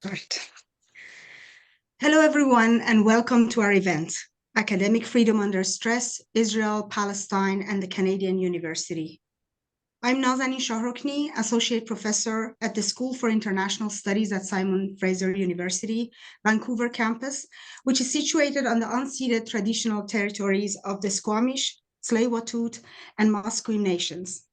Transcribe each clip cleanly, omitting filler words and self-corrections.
Right. Hello, everyone, and welcome to our event, Academic Freedom Under Stress, Israel, Palestine, and the Canadian University. I'm Nazanin Shahrokni, Associate Professor at the School for International Studies at Fraser University, Vancouver campus, which is situated on the unceded traditional territories of the Squamish, Tsleil-Waututh, and Musqueam nations.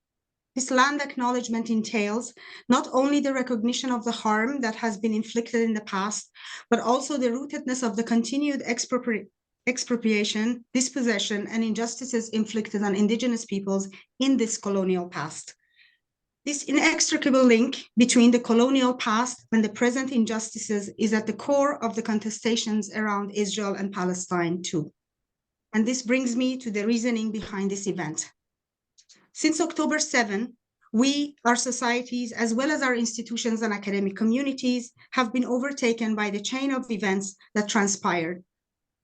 This land acknowledgement entails not only the recognition of the harm that has been inflicted in the past, but also the rootedness of the continued expropriation, dispossession, and injustices inflicted on Indigenous peoples in this colonial past. This inextricable link between the colonial past and the present injustices is at the core of the contestations around Israel and Palestine too. And this brings me to the reasoning behind this event. Since October 7, we, our societies, as well as our institutions and academic communities, have been overtaken by the chain of events that transpired.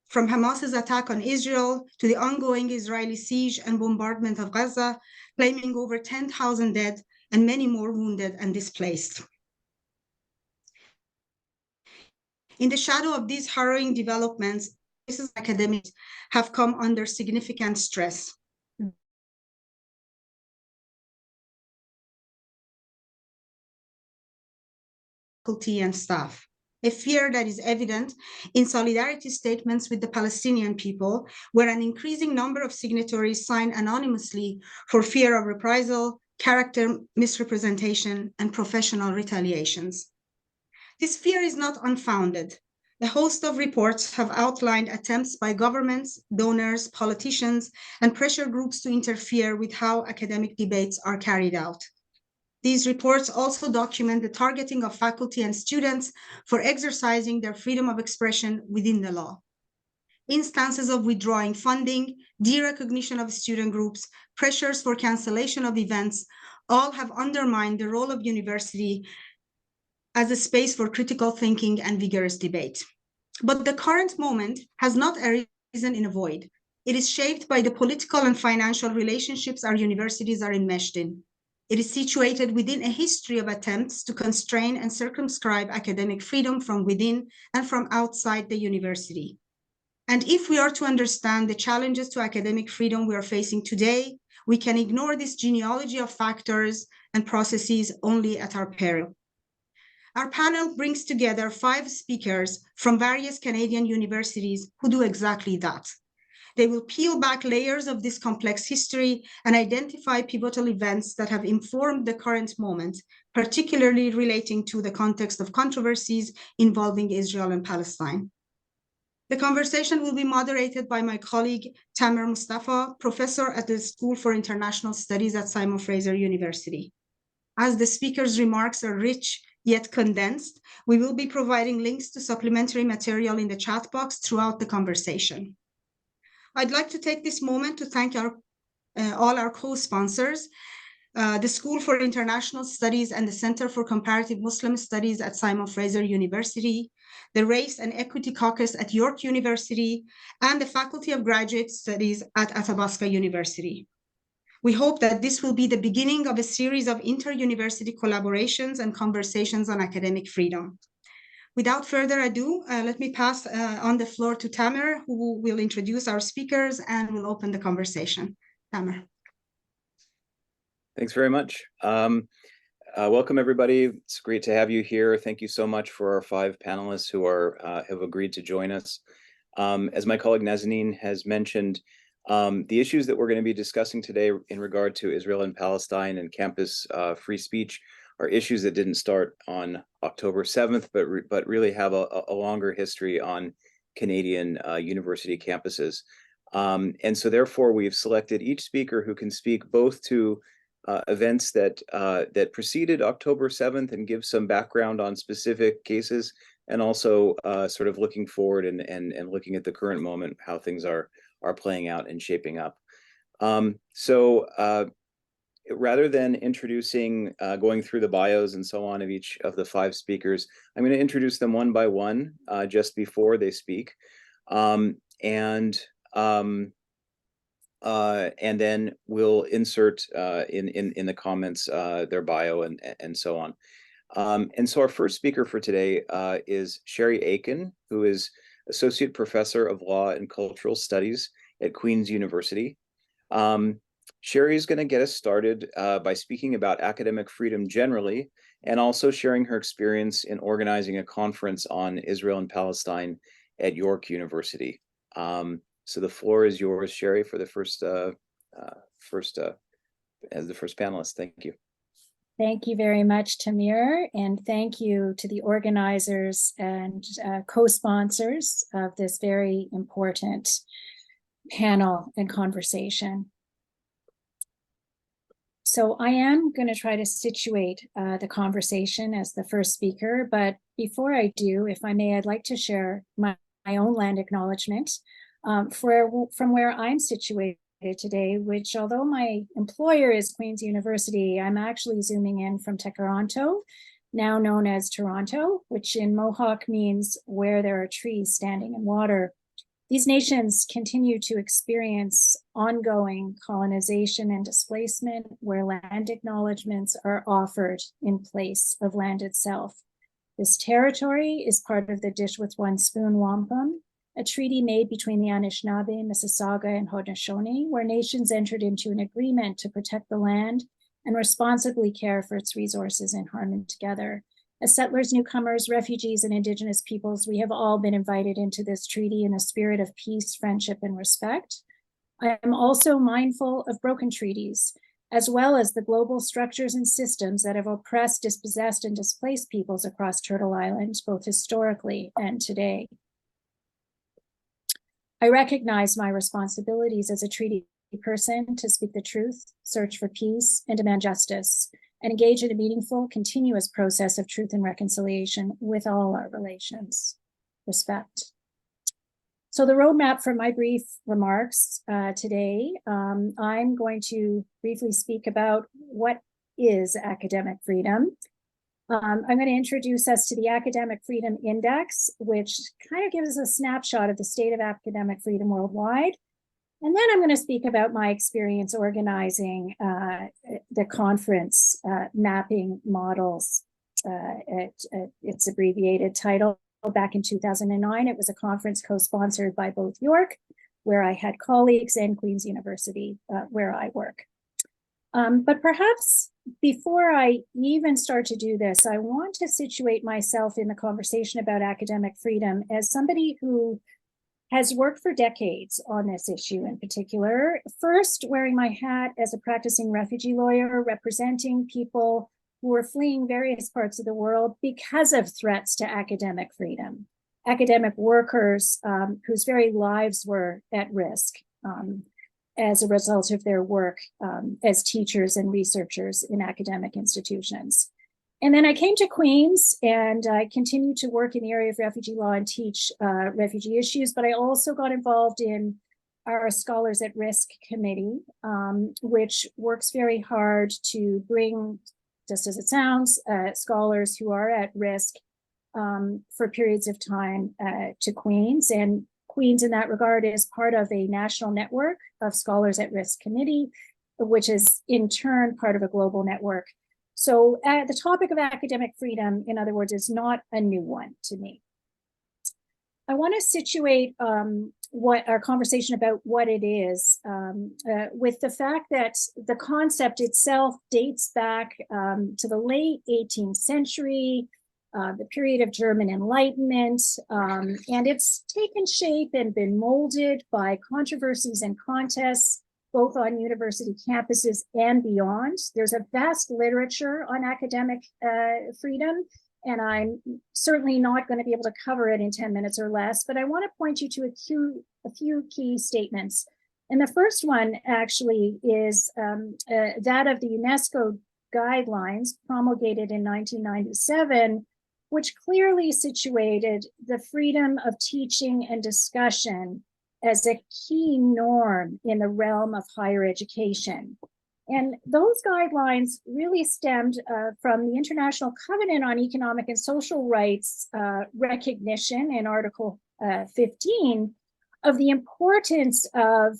From Hamas's attack on Israel to the ongoing Israeli siege and bombardment of Gaza, claiming over 10,000 dead and many more wounded and displaced. In the shadow of these harrowing developments, academics have come under significant stress. Faculty and staff, a fear that is evident in solidarity statements with the Palestinian people, where an increasing number of signatories sign anonymously for fear of reprisal, character misrepresentation, and professional retaliations. This fear is not unfounded. A host of reports have outlined attempts by governments, donors, politicians, and pressure groups to interfere with how academic debates are carried out. These reports also document the targeting of faculty and students for exercising their freedom of expression within the law. Instances of withdrawing funding, derecognition of student groups, pressures for cancellation of events, all have undermined the role of university as a space for critical thinking and vigorous debate. But the current moment has not arisen in a void. It is shaped by the political and financial relationships our universities are enmeshed in. It is situated within a history of attempts to constrain and circumscribe academic freedom from within and from outside the university. And if we are to understand the challenges to academic freedom we are facing today, we can ignore this genealogy of factors and processes only at our peril. Our panel brings together 5 speakers from various Canadian universities who do exactly that. They will peel back layers of this complex history and identify pivotal events that have informed the current moment, particularly relating to the context of controversies involving Israel and Palestine. The conversation will be moderated by my colleague, Tamir Moustafa, professor at the School for International Studies at Simon Fraser University. As the speaker's remarks are rich yet condensed, we will be providing links to supplementary material in the chat box throughout the conversation. I'd like to take this moment to thank all our co-sponsors, the School for International Studies and the Center for Comparative Muslim Studies at Simon Fraser University, the Race and Equity Caucus at York University, and the Faculty of Graduate Studies at Athabasca University. We hope that this will be the beginning of a series of inter-university collaborations and conversations on academic freedom. Without further ado, let me pass on the floor to Tamir, who will introduce our speakers and will open the conversation. Tamir. Thanks very much. Welcome, everybody. It's great to have you here. Thank you so much for our 5 panelists who have agreed to join us. As my colleague Nazanin has mentioned, the issues that we're going to be discussing today in regard to Israel and Palestine and campus free speech are issues that didn't start on October 7th, but really have a longer history on Canadian university campuses. And so therefore, we've selected each speaker who can speak both to events that preceded October 7th and give some background on specific cases, and also sort of looking forward and looking at the current moment, how things are playing out and shaping up. Rather than introducing, going through the bios and so on of each of the 5 speakers, I'm going to introduce them one by one just before they speak. And then we'll insert in the comments their bio and so on. And so our first speaker for today is Sherry Aiken, who is Associate Professor of Law and Cultural Studies at Queen's University. Sherry is going to get us started by speaking about academic freedom generally, and also sharing her experience in organizing a conference on Israel and Palestine at York University. So the floor is yours, Sherry, for the first as the first panelist. Thank you. Thank you very much, Tamir, and thank you to the organizers and co-sponsors of this very important panel and conversation. So I am going to try to situate the conversation as the first speaker, but before I do, if I may, I'd like to share my own land acknowledgement from where I'm situated today, which, although my employer is Queen's University, I'm actually zooming in from Toronto, now known as Toronto, which in Mohawk means where there are trees standing in water. These nations continue to experience ongoing colonization and displacement, where land acknowledgements are offered in place of land itself. This territory is part of the Dish with One Spoon Wampum, a treaty made between the Anishinaabe, Mississauga, and Haudenosaunee, where nations entered into an agreement to protect the land and responsibly care for its resources in harmony together. As settlers, newcomers, refugees, and Indigenous peoples, we have all been invited into this treaty in a spirit of peace, friendship, and respect. I am also mindful of broken treaties, as well as the global structures and systems that have oppressed, dispossessed, and displaced peoples across Turtle Island, both historically and today. I recognize my responsibilities as a treaty person to speak the truth, search for peace, and demand justice, and engage in a meaningful, continuous process of truth and reconciliation with all our relations. Respect. So the roadmap for my brief remarks today, I'm going to briefly speak about what is academic freedom. I'm going to introduce us to the Academic Freedom Index, which kind of gives us a snapshot of the state of academic freedom worldwide. And then I'm going to speak about my experience organizing the conference, Mapping Models, its abbreviated title. Back in 2009, it was a conference co-sponsored by both York, where I had colleagues, and Queen's University, where I work. But perhaps before I even start to do this, I want to situate myself in the conversation about academic freedom as somebody who has worked for decades on this issue in particular, first wearing my hat as a practicing refugee lawyer, representing people who were fleeing various parts of the world because of threats to academic freedom, academic workers whose very lives were at risk as a result of their work as teachers and researchers in academic institutions. And then I came to Queen's, and I continued to work in the area of refugee law and teach refugee issues, but I also got involved in our Scholars at Risk Committee, which works very hard to bring, just as it sounds, scholars who are at risk for periods of time to Queen's. And Queen's in that regard is part of a national network of Scholars at Risk Committee, which is in turn part of a global network. So the topic of academic freedom, in other words, is not a new one to me. I want to situate what our conversation about what it is with the fact that the concept itself dates back to the late 18th century, the period of German Enlightenment, and it's taken shape and been molded by controversies and contests, both on university campuses and beyond. There's a vast literature on academic freedom, and I'm certainly not going to be able to cover it in 10 minutes or less, but I want to point you to a few key statements. And the first one actually is that of the UNESCO guidelines promulgated in 1997, which clearly situated the freedom of teaching and discussion as a key norm in the realm of higher education. And those guidelines really stemmed from the International Covenant on Economic and Social Rights recognition in Article 15 of the importance of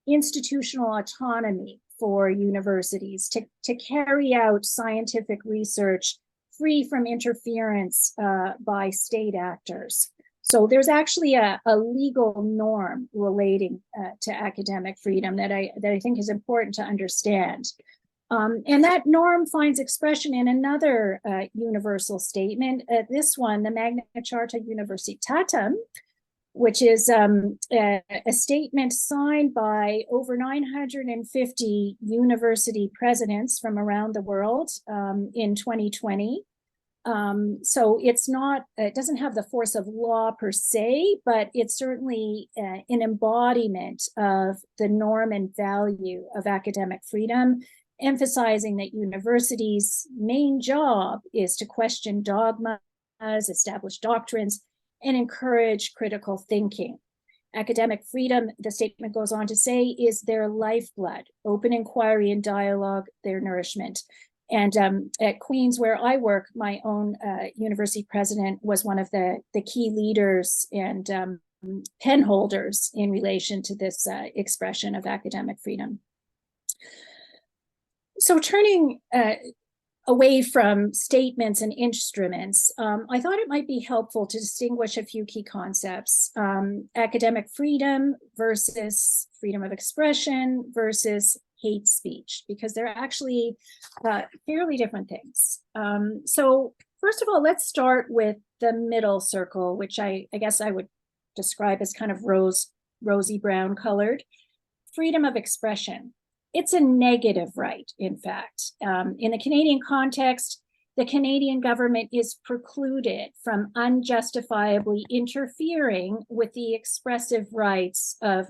institutional autonomy for universities to carry out scientific research free from interference by state actors. So there's actually a legal norm relating to academic freedom that I think is important to understand. And that norm finds expression in another universal statement, this one, the Magna Charta Universitatem, which is a statement signed by over 950 university presidents from around the world in 2020. So it's not, it doesn't have the force of law per se, but it's certainly an embodiment of the norm and value of academic freedom, emphasizing that universities' main job is to question dogmas, establish doctrines, and encourage critical thinking. Academic freedom, the statement goes on to say, is their lifeblood, open inquiry and dialogue, their nourishment. And at Queen's, where I work, my own university president was one of the key leaders and pen holders in relation to this expression of academic freedom. So turning away from statements and instruments, I thought it might be helpful to distinguish a few key concepts: academic freedom versus freedom of expression versus hate speech, because they're actually fairly different things. So first of all, let's start with the middle circle, which I guess I would describe as kind of rosy brown colored. Freedom of expression. It's a negative right, in fact. In the Canadian context, the Canadian government is precluded from unjustifiably interfering with the expressive rights of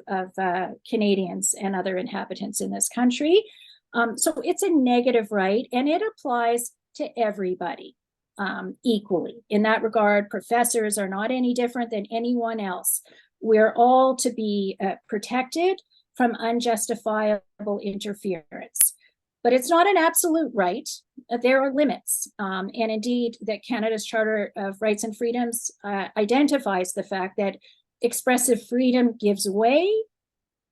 Canadians and other inhabitants in this country. So it's a negative right, and it applies to everybody equally. In that regard, professors are not any different than anyone else. We're all to be protected from unjustifiable interference. But it's not an absolute right. There are limits. And indeed, that Canada's Charter of Rights and Freedoms identifies the fact that expressive freedom gives way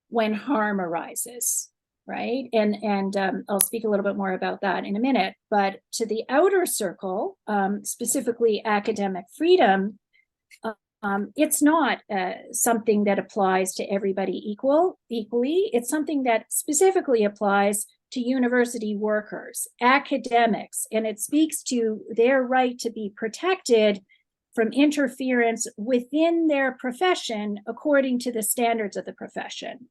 when harm arises, right? And I'll speak a little bit more about that in a minute. But to the outer circle, specifically academic freedom, it's not something that applies to everybody equally. It's something that specifically applies to university workers, academics, and it speaks to their right to be protected from interference within their profession according to the standards of the profession.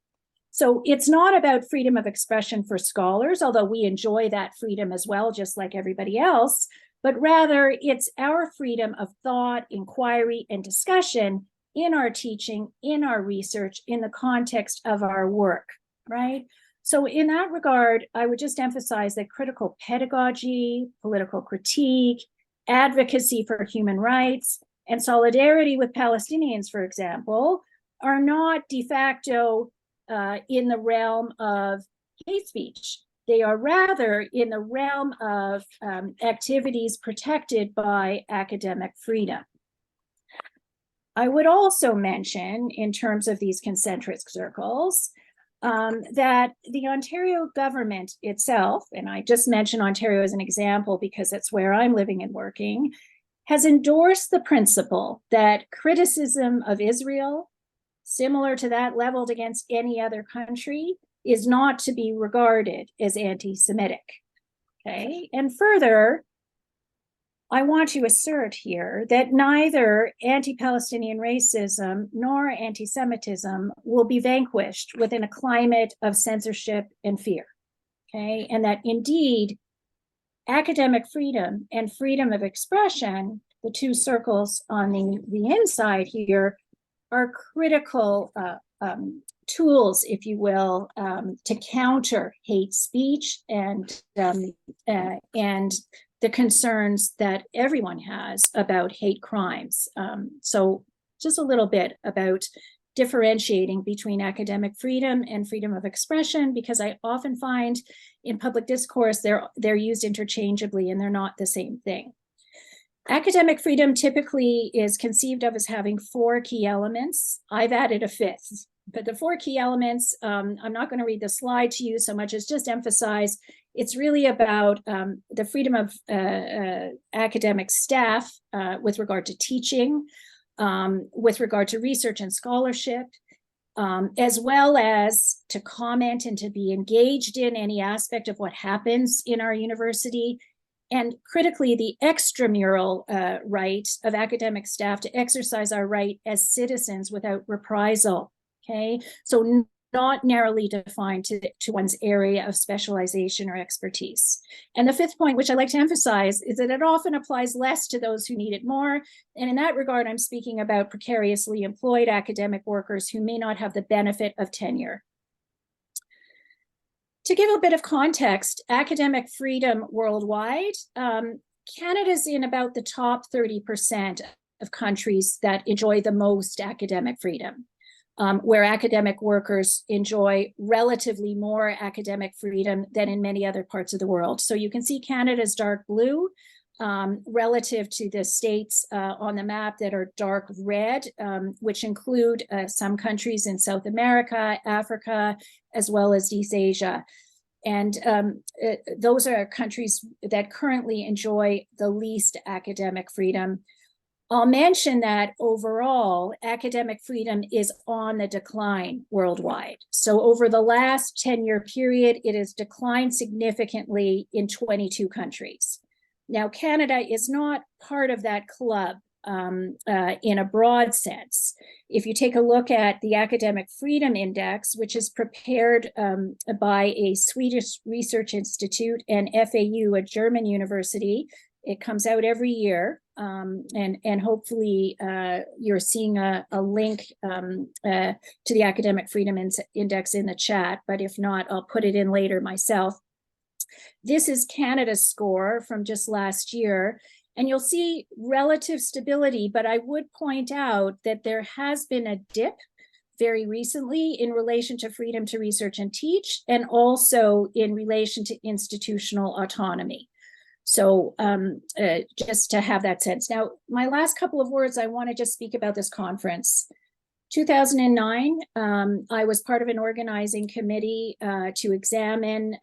So it's not about freedom of expression for scholars, although we enjoy that freedom as well, just like everybody else, but rather it's our freedom of thought, inquiry, and discussion in our teaching, in our research, in the context of our work, right? So in that regard, I would just emphasize that critical pedagogy, political critique, advocacy for human rights, and solidarity with Palestinians, for example, are not de facto in the realm of hate speech. They are rather in the realm of activities protected by academic freedom. I would also mention, in terms of these concentric circles, that the Ontario government itself, and I just mentioned Ontario as an example because that's where I'm living and working, has endorsed the principle that criticism of Israel, similar to that leveled against any other country, is not to be regarded as anti-Semitic, okay? And further, I want to assert here that neither anti-Palestinian racism nor anti-Semitism will be vanquished within a climate of censorship and fear, okay? And that indeed, academic freedom and freedom of expression, the two circles on the inside here, are critical tools, if you will, to counter hate speech and the concerns that everyone has about hate crimes. So just a little bit about differentiating between academic freedom and freedom of expression, because I often find in public discourse they're used interchangeably and they're not the same thing. Academic freedom typically is conceived of as having four key elements. I've added a fifth, but the four key elements, I'm not going to read the slide to you so much as just emphasize It's really about the freedom of academic staff with regard to teaching, with regard to research and scholarship, as well as to comment and to be engaged in any aspect of what happens in our university, and critically, the extramural right of academic staff to exercise our right as citizens without reprisal, okay? So not narrowly defined to one's area of specialization or expertise. And the fifth point, which I like to emphasize, is that it often applies less to those who need it more. And in that regard, I'm speaking about precariously employed academic workers who may not have the benefit of tenure. To give a bit of context, academic freedom worldwide, Canada's in about the top 30% of countries that enjoy the most academic freedom. Where academic workers enjoy relatively more academic freedom than in many other parts of the world. So you can see Canada's dark blue relative to the states on the map that are dark red, which include some countries in South America, Africa, as well as East Asia. And those are countries that currently enjoy the least academic freedom. I'll mention that overall, academic freedom is on the decline worldwide. So over the last 10-year period, it has declined significantly in 22 countries. Now, Canada is not part of that club in a broad sense. If you take a look at the Academic Freedom Index, which is prepared by a Swedish research institute and FAU, a German university, it comes out every year, and hopefully you're seeing a link to the Academic Freedom Index in the chat, but if not, I'll put it in later myself. This is Canada's score from just last year, and you'll see relative stability, but I would point out that there has been a dip very recently in relation to freedom to research and teach, and also in relation to institutional autonomy. So just to have that sense. Now, my last couple of words, I want to just speak about this conference. 2009, I was part of an organizing committee to examine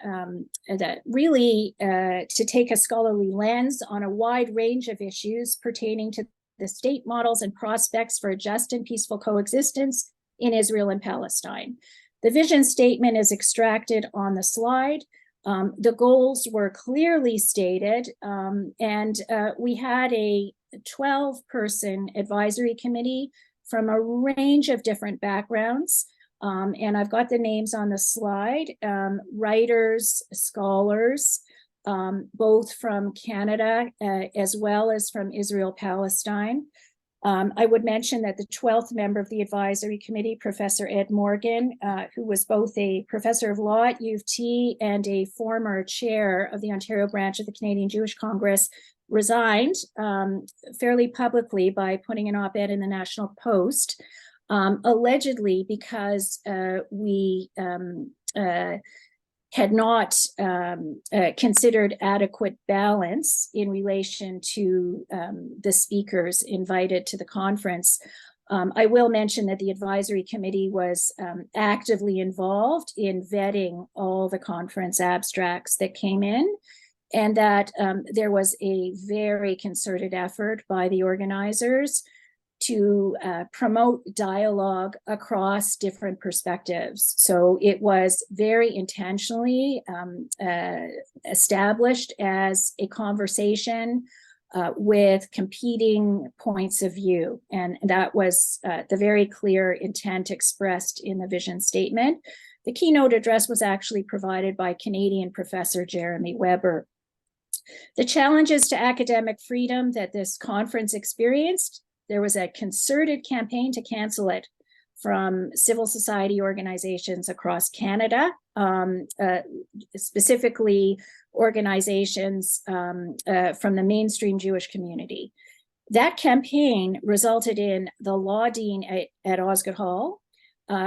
to take a scholarly lens on a wide range of issues pertaining to the state models and prospects for a just and peaceful coexistence in Israel and Palestine. The vision statement is extracted on the slide. The goals were clearly stated, and we had a 12-person advisory committee from a range of different backgrounds. And I've got the names on the slide, writers, scholars, both from Canada as well as from Israel, Palestine. I would mention that the 12th member of the advisory committee, Professor Ed Morgan, who was both a professor of law at U of T and a former chair of the Ontario branch of the Canadian Jewish Congress, resigned fairly publicly by putting an op-ed in the National Post, allegedly because we had not considered adequate balance in relation to the speakers invited to the conference. I will mention that the advisory committee was actively involved in vetting all the conference abstracts that came in, and that there was a very concerted effort by the organizers to promote dialogue across different perspectives. So it was very intentionally established as a conversation with competing points of view. And that was the very clear intent expressed in the vision statement. The keynote address was actually provided by Canadian Professor Jeremy Weber. The challenges to academic freedom that this conference experienced: there was a concerted campaign to cancel it from civil society organizations across Canada, specifically organizations from the mainstream Jewish community. That campaign resulted in the law dean at Osgoode Hall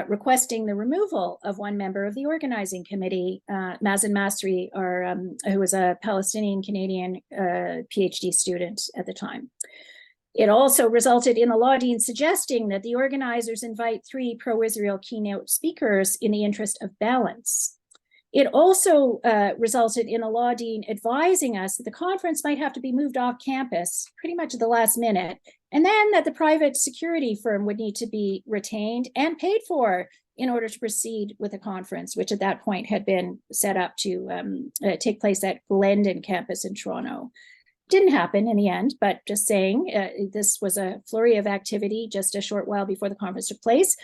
requesting the removal of one member of the organizing committee, Mazen Masri, who was a Palestinian-Canadian PhD student at the time. It also resulted in the law dean suggesting that the organizers invite 3 pro-Israel keynote speakers in the interest of balance. It also resulted in a law dean advising us that the conference might have to be moved off campus pretty much at the last minute, and then that the private security firm would need to be retained and paid for in order to proceed with the conference, which at that point had been set up to take place at Glendon campus in Toronto. Didn't happen in the end, but just saying, this was a flurry of activity just a short while before the conference took place.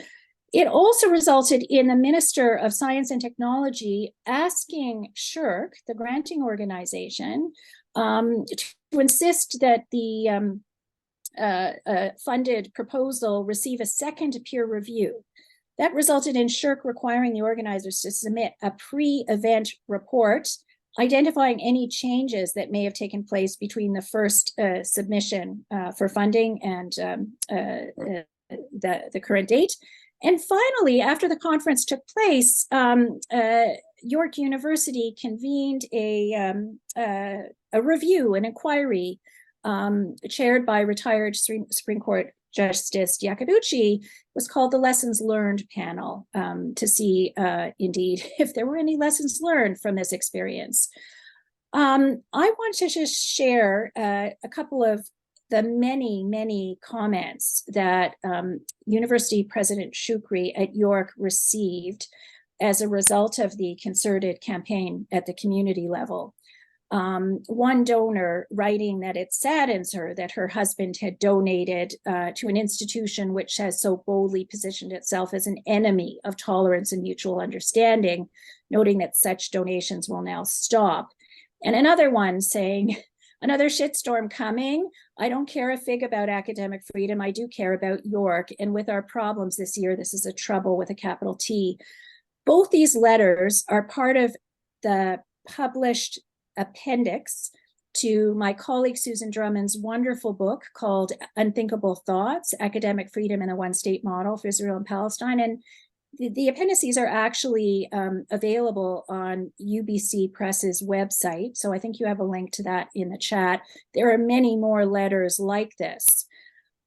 It also resulted in the Minister of Science and Technology asking SSHRC, the granting organization, to insist that the funded proposal receive a second peer review. That resulted in SSHRC requiring the organizers to submit a pre-event report identifying any changes that may have taken place between the first submission for funding and the current date. And finally, after the conference took place, York University convened a review, an inquiry chaired by retired Supreme Court Justice Iacobucci, was called the Lessons Learned panel to see, indeed, if there were any lessons learned from this experience. I want to just share a couple of the many comments that University President Shukri at York received as a result of the concerted campaign at the community level. One donor writing that it saddens her that her husband had donated to an institution which has so boldly positioned itself as an enemy of tolerance and mutual understanding, noting that such donations will now stop. And another one saying, another shitstorm coming. I don't care a fig about academic freedom. I do care about York. And with our problems this year, this is a trouble with a capital T. Both these letters are part of the published appendix to my colleague Susan Drummond's wonderful book called Unthinkable Thoughts, Academic Freedom in a One-State Model for Israel and Palestine. And the appendices are actually available on UBC Press's website. So I think you have a link to that in the chat. There are many more letters like this.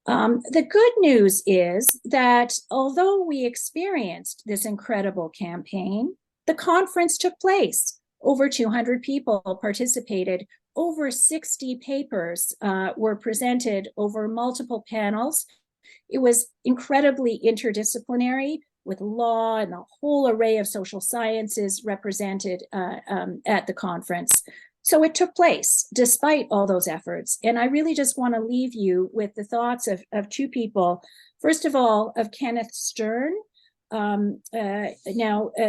The good news is that although we experienced this incredible campaign, the conference took place. Over 200 people participated. Over 60 papers were presented over multiple panels. It was incredibly interdisciplinary, with law and the whole array of social sciences represented at the conference. So it took place despite all those efforts. And I really just want to leave you with the thoughts of two people. First of all, of Kenneth Stern.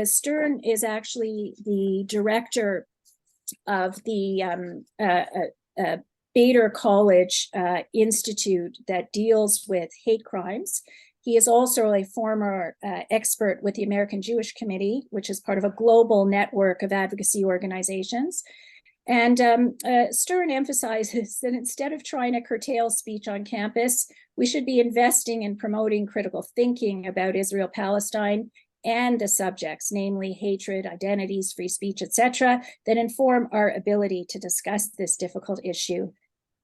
Stern is actually the director of the Bader College Institute that deals with hate crimes. He is also a former expert with the American Jewish Committee, which is part of a global network of advocacy organizations. And Stern emphasizes that instead of trying to curtail speech on campus, we should be investing in promoting critical thinking about Israel-Palestine and the subjects, namely hatred, identities, free speech, etc., that inform our ability to discuss this difficult issue.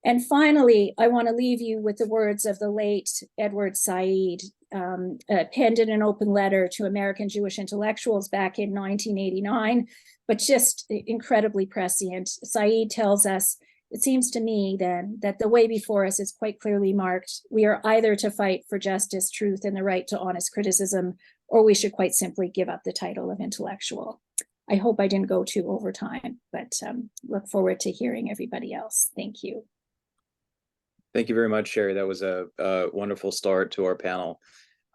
And finally, I want to leave you with the words of the late Edward Said, penned in an open letter to American Jewish intellectuals back in 1989, but just incredibly prescient. Said tells us, it seems to me then that the way before us is quite clearly marked. We are either to fight for justice, truth, and the right to honest criticism, or we should quite simply give up the title of intellectual. I hope I didn't go too over time, but look forward to hearing everybody else. Thank you. Thank you very much, Sherry. That was a wonderful start to our panel.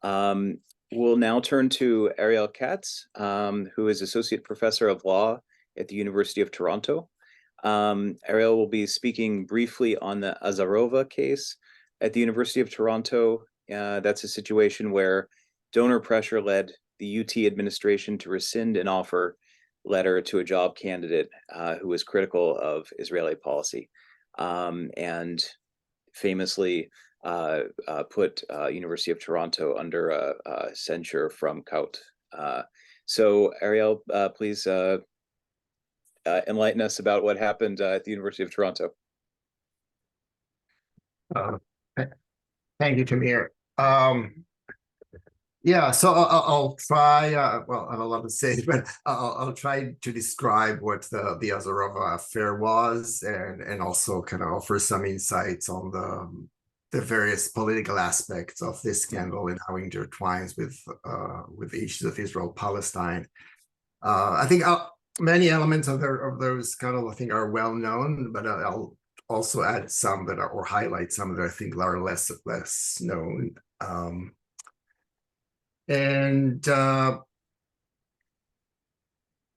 We'll now turn to Ariel Katz, who is Associate Professor of Law at the University of Toronto. Ariel will be speaking briefly on the Azarova case at the University of Toronto. That's a situation where donor pressure led the UT administration to rescind an offer letter to a job candidate who was critical of Israeli policy. And famously put University of Toronto under censure from COUT. So Ariel, please enlighten us about what happened at the University of Toronto. Thank you, Tamir. Yeah, so I'll try. Well, I have a lot to say, but I'll try to describe what the Azarova affair was, and also kind of offer some insights on the various political aspects of this scandal and how it intertwines with the issues of Israel Palestine. I think many elements of those scandal I think are well known, but I'll also add some that are, or highlight some that I think are less known.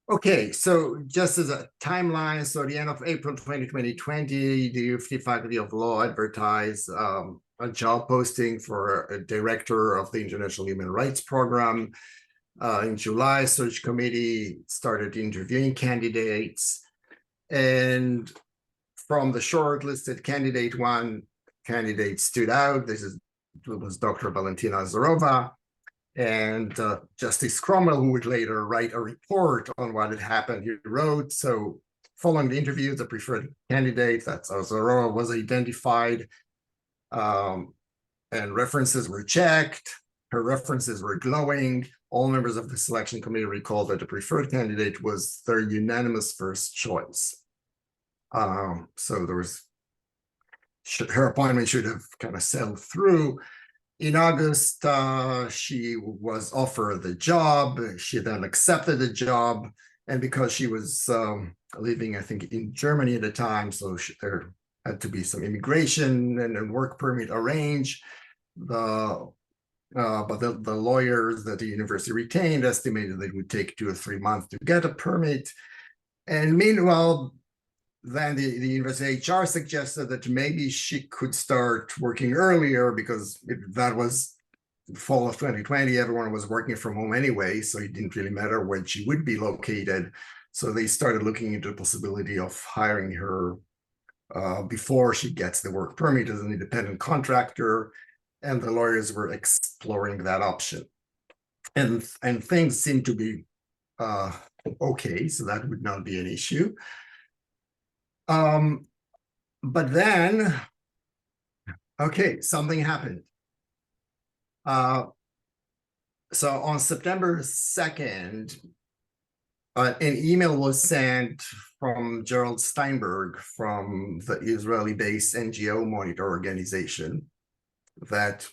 Okay, so just as a timeline, so the end of April 2020, the UFT Faculty of Law advertised a job posting for a director of the International Human Rights Program. In July, search committee started interviewing candidates, and from the shortlisted candidate, one candidate stood out. It was Dr. Valentina Azarova. And Justice Cromwell, who would later write a report on what had happened, he wrote, so following the interview, the preferred candidate, that's Azarova, was identified, and references were checked. Her references were glowing. All members of the selection committee recalled that the preferred candidate was their unanimous first choice. So there was, her appointment should have kind of sailed through. In August, she was offered the job. She then accepted the job. And because she was living, I think, in Germany at the time, so there had to be some immigration and a work permit arranged. But the lawyers that the university retained estimated that it would take 2 or 3 months to get a permit. And meanwhile, then the university HR suggested that maybe she could start working earlier, because that was fall of 2020, everyone was working from home anyway, so it didn't really matter when she would be located. So they started looking into the possibility of hiring her before she gets the work permit as an independent contractor, and the lawyers were exploring that option. And things seem to be okay, so that would not be an issue. But then, okay, something happened. So on September 2nd, an email was sent from Gerald Steinberg from the Israeli-based NGO Monitor organization that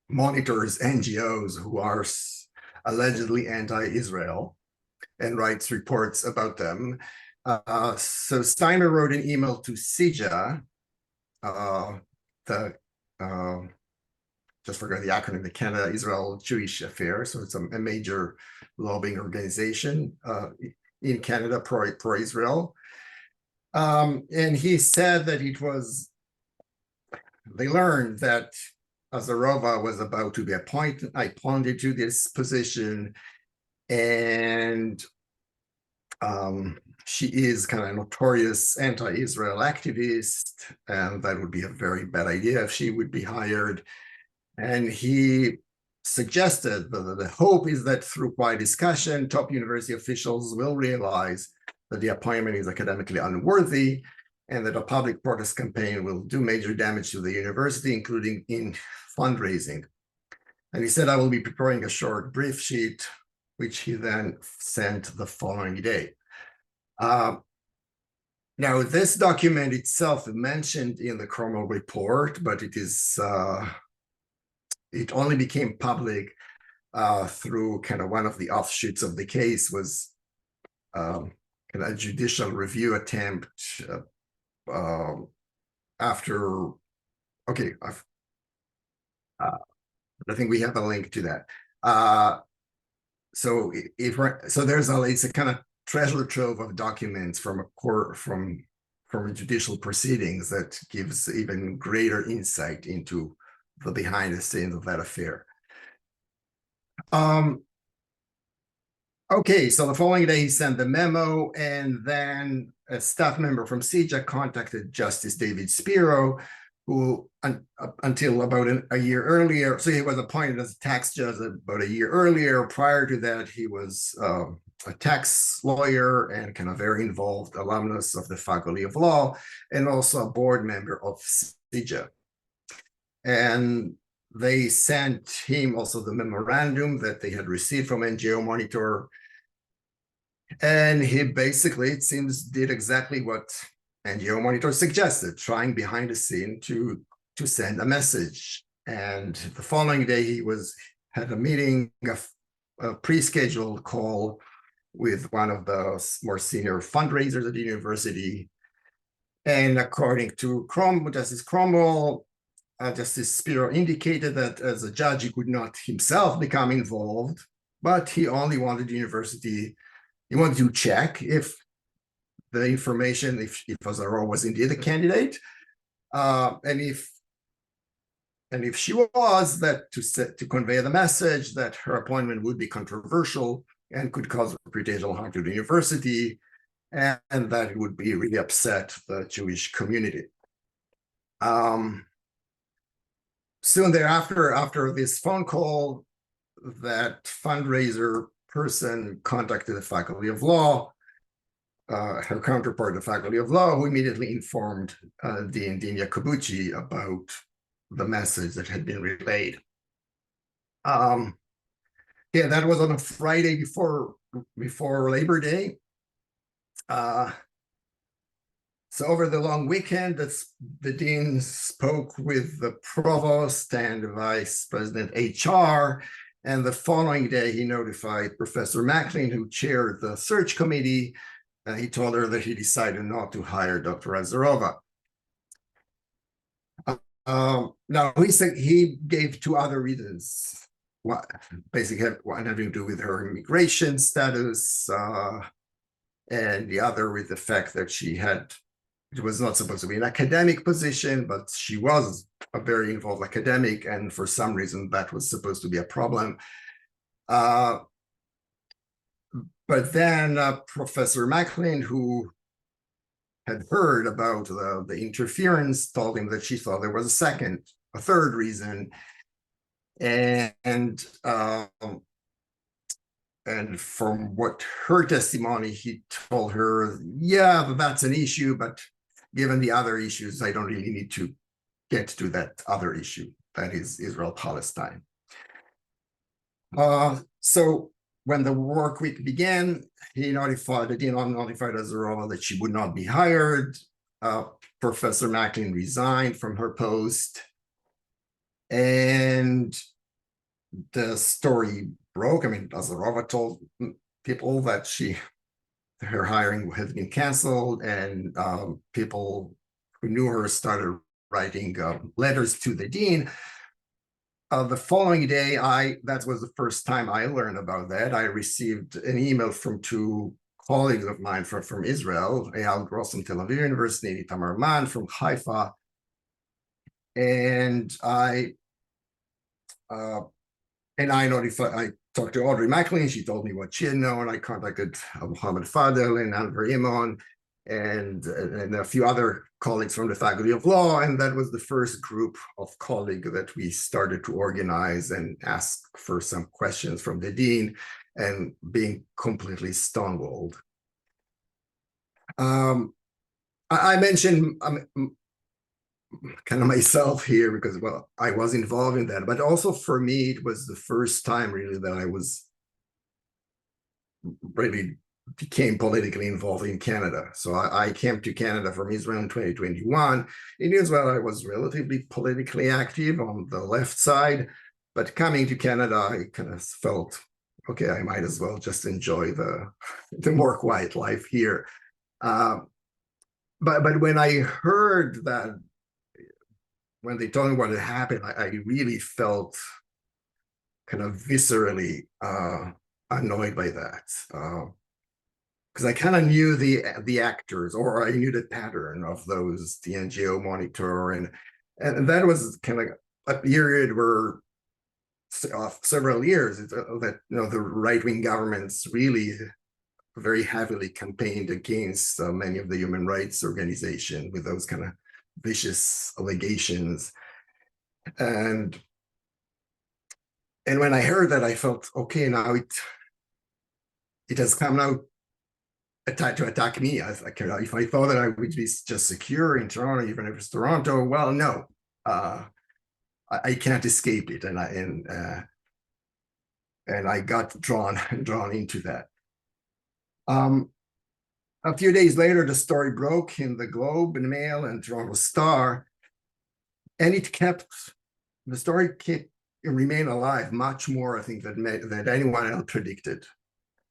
monitors NGOs who are allegedly anti-Israel and writes reports about them. So Steinberg wrote an email to CIJA, just forgot the acronym, the Canada-Israel Jewish Affairs. So it's a major lobbying organization in Canada pro-Israel. And he said that they learned that Azarova was about to be appointed to this position, and she is kind of a notorious anti-Israel activist, and that would be a very bad idea if she would be hired. And he suggested that the hope is that through quiet discussion, top university officials will realize that the appointment is academically unworthy, and that a public protest campaign will do major damage to the university, including in fundraising. And he said, I will be preparing a short brief sheet, which he then sent the following day. Now, this document itself is mentioned in the Cromwell report, but it only became public through kind of one of the offshoots of the case was kind of a judicial review attempt after, okay, I think we have a link to that. So it's a kind of treasure trove of documents from a court, from judicial proceedings that gives even greater insight into the behind the scenes of that affair. Okay, so the following day he sent the memo, and then a staff member from CIJA contacted Justice David Spiro, who until about a year earlier, so he was appointed as a tax judge about a year earlier. Prior to that, he was a tax lawyer and kind of very involved alumnus of the Faculty of Law, and also a board member of CIJA. And they sent him also the memorandum that they had received from NGO Monitor. And he basically, it seems, did exactly what NGO Monitor suggested, trying behind the scene to send a message. And the following day, he had a meeting, a pre-scheduled call with one of the more senior fundraisers at the university. And according to Justice Cromwell, Justice Spiro indicated that as a judge, he could not himself become involved, but he only wanted the university, he wanted to check if the information, if Azarova was indeed a candidate, and if she was, that to convey the message that her appointment would be controversial and could cause reputational harm to the university, and that it would be really upset the Jewish community. Soon thereafter, after this phone call, that fundraiser person contacted the Faculty of Law, her counterpart, the Faculty of Law, who immediately informed Dean Yacobucci about the message that had been relayed. Yeah, that was on a Friday before Labor Day. So over the long weekend, the dean spoke with the provost and the vice president HR, and the following day he notified Professor Macklin, who chaired the search committee. He told her that he decided not to hire Dr. Azarova. Now he said he gave two other reasons. One basically had one having to do with her immigration status, and the other with the fact that it was not supposed to be an academic position, but she was a very involved academic, and for some reason that was supposed to be a problem. But then Professor Macklin, who had heard about the interference, told him that she thought there was a third reason. And from what her testimony, he told her, yeah, that's an issue, but given the other issues, I don't really need to get to that other issue, that is Israel-Palestine. So when the work week began, the dean notified Azarova that she would not be hired. Professor Macklin resigned from her post, and the story broke. I mean, Azarova told people that her hiring had been canceled, and people who knew her started writing letters to the dean. The following day, that was the first time I learned about that. I received an email from two colleagues of mine from Israel, Eyal Gross from Tel Aviv University, Tamir Man from Haifa, and I talked to Audrey Macklin. She told me what she had known. I contacted Mohammed Fadel and Anver Imon and a few other colleagues from the Faculty of Law. And that was the first group of colleagues that we started to organize and ask for some questions from the dean, and being completely stonewalled. I mentioned kind of myself here because, well, I was involved in that, but also for me, it was the first time really that I really became politically involved in Canada. So I came to Canada from Israel in 2021. In Israel, I was relatively politically active on the left side, but coming to Canada, I kind of felt, okay, I might as well just enjoy the more quiet life here. But when I heard that, when they told me what had happened, I really felt kind of viscerally annoyed by that. Because I kind of knew the actors, or I knew the pattern of those, the NGO Monitor, and that was kind of a period where several years that the right-wing governments really very heavily campaigned against many of the human rights organizations with those kind of vicious allegations. And when I heard that, I felt, okay, now it has come out to attack me. If I thought that I would be just secure in Toronto, even if it's Toronto, well, no. I can't escape it, and I got drawn into that. A few days later, the story broke in the Globe and Mail and Toronto Star, and the story remained alive much more, I think, than anyone else predicted.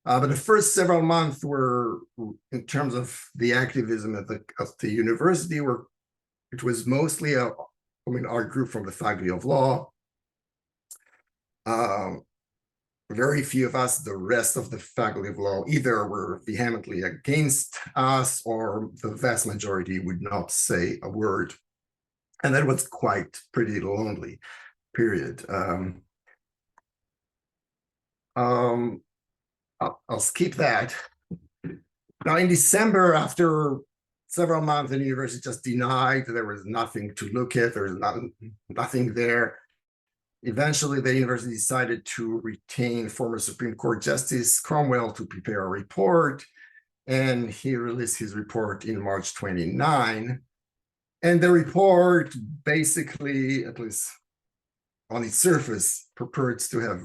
But the first several months were, in terms of the activism of the university, it was mostly our group from the Faculty of Law. Very few of us, the rest of the Faculty of Law, either were vehemently against us, or the vast majority would not say a word. And that was pretty lonely period. I'll skip that. Now, in December, after several months, the university just denied there was nothing to look at. There was nothing there. Eventually, the university decided to retain former Supreme Court Justice Cromwell to prepare a report, and he released his report in March 29. And the report basically, at least on its surface, purports to have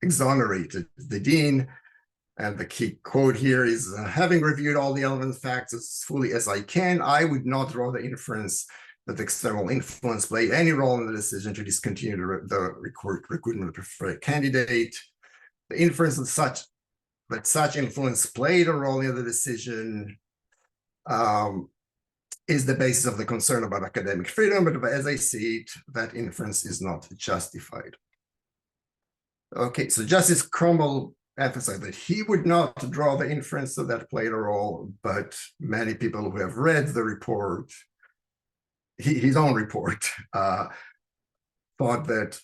exonerated the dean. And the key quote here is, having reviewed all the relevant facts as fully as I can, I would not draw the inference that external influence played any role in the decision to discontinue the recruitment of the preferred candidate. The inference that such influence played a role in the decision is the basis of the concern about academic freedom, but as I see it, that inference is not justified. Okay, so Justice Cromwell emphasized that he would not draw the inference that played a role, but many people who have read the report, his own report, thought that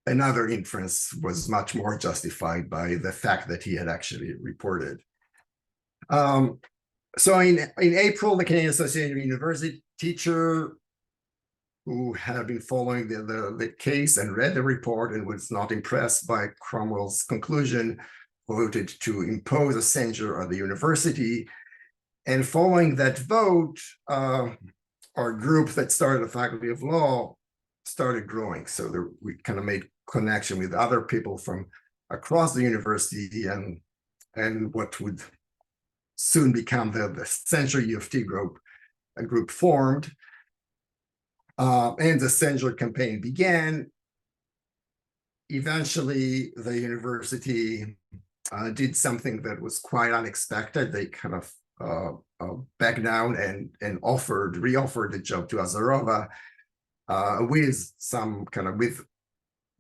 another inference was much more justified by the fact that he had actually reported. So in April, the Canadian Association of University Teachers, who had been following the case and read the report and was not impressed by Cromwell's conclusion, voted to impose a censure on the university. And following that vote, our group that started the Faculty of Law started growing. So we kind of made connection with other people from across the university, and what would soon become the Censure U of T group, a group formed. And the censure campaign began. Eventually, the university did something that was quite unexpected. They kind of backed down and reoffered the job to Azarova with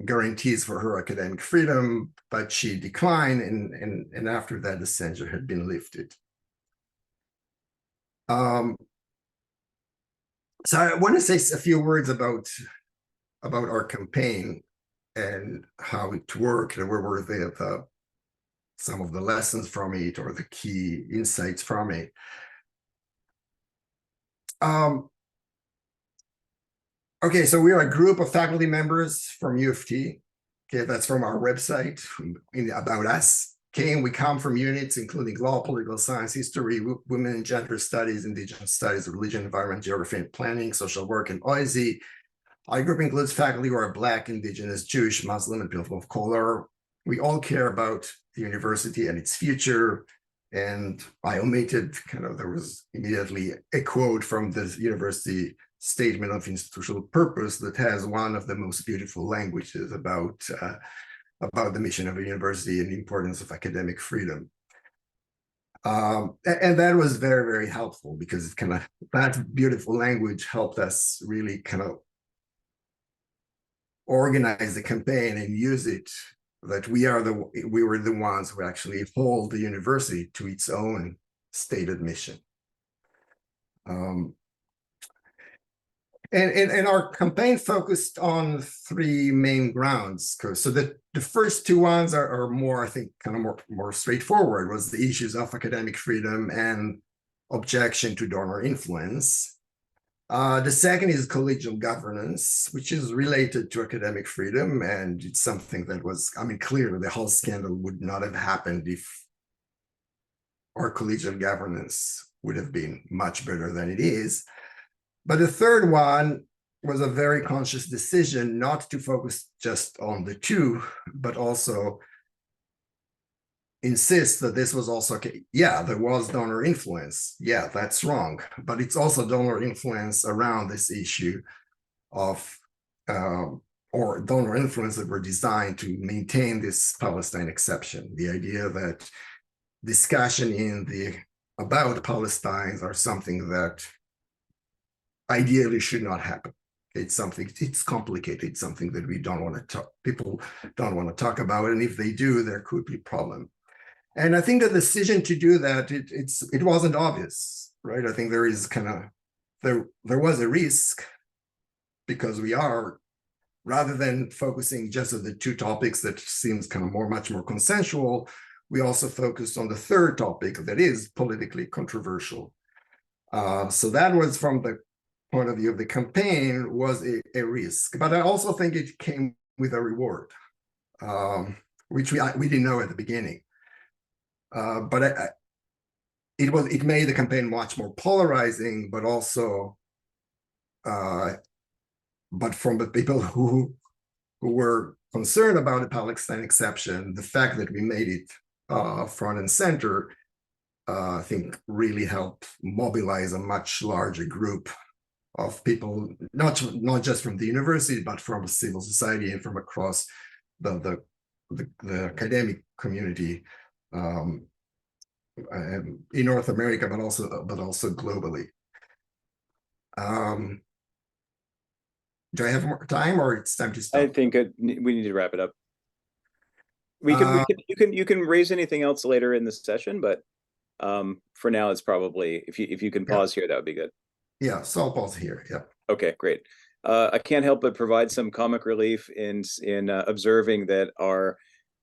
guarantees for her academic freedom, but she declined, and after that, the censure had been lifted. So I want to say a few words about our campaign and how it worked, and where were some of the lessons from it, or the key insights from it. Okay, so we are a group of faculty members from U of T. Okay, that's from our website, About Us. Okay, and we come from units including law, political science, history, women and gender studies, indigenous studies, religion, environment, geography and planning, social work, and OISE. Our group includes faculty who are Black, Indigenous, Jewish, Muslim, and people of color. We all care about the university and its future. And I omitted there was immediately a quote from the university statement of institutional purpose that has one of the most beautiful languages about the mission of a university and the importance of academic freedom. And that was very, very helpful, because that beautiful language helped us really organize the campaign and use it, that we were the ones who actually hold the university to its own stated mission. And our campaign focused on three main grounds. So the first two ones are more, I think, more straightforward, was the issues of academic freedom and objection to donor influence. The second is collegial governance, which is related to academic freedom. And it's something that was, clearly the whole scandal would not have happened if our collegial governance would have been much better than it is. But the third one was a very conscious decision not to focus just on the two, but also insist that this was also, okay, yeah, there was donor influence. Yeah, that's wrong. But it's also donor influence around this issue of, or donor influence that were designed to maintain this Palestine exception. The idea that discussion about Palestine are something that ideally should not happen. It's complicated. It's something that we don't want to talk, people don't want to talk about. And if they do, there could be a problem. And I think the decision to do that, it wasn't obvious, right? I think there is there was a risk because we are, rather than focusing just on the two topics that seems much more consensual, we also focused on the third topic that is politically controversial. So that was, from the point of view of the campaign, was a risk. But I also think it came with a reward, which we didn't know at the beginning. But it made the campaign much more polarizing, but also, but from the people who were concerned about the Palestine exception, the fact that we made it front and center, I think really helped mobilize a much larger group of people, not just from the university, but from civil society and from across the academic community. In North America, but also globally. Do I have more time, or it's time to stop? I think we need to wrap it up. You can raise anything else later in the session, but for now, it's probably, if you can pause here, that would be good. Yeah, so I'll pause here. Yeah. Okay, great. I can't help but provide some comic relief in observing that our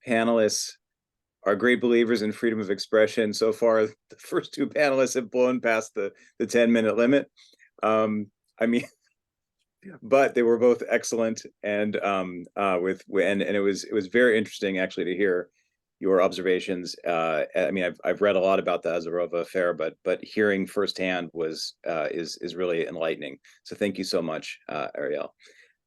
panelists are great believers in freedom of expression. So far, the first two panelists have blown past the 10-minute limit. I mean, but they were both excellent, and it was very interesting actually to hear your observations. I mean, I've read a lot about the Azarova affair, but hearing firsthand is really enlightening. So thank you so much, Ariel.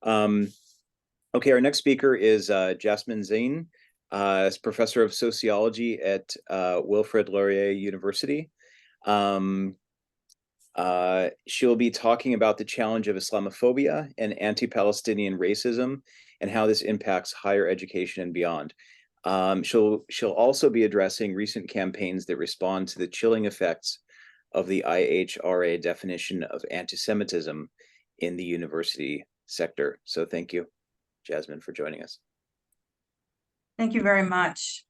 Okay, our next speaker is Jasmine Zain, professor of sociology at Wilfrid Laurier University. She'll be talking about the challenge of Islamophobia and anti-Palestinian racism and how this impacts higher education and beyond. She'll also be addressing recent campaigns that respond to the chilling effects of the IHRA definition of anti-Semitism in the university sector. So thank you, Jasmine, for joining us. Thank you very much.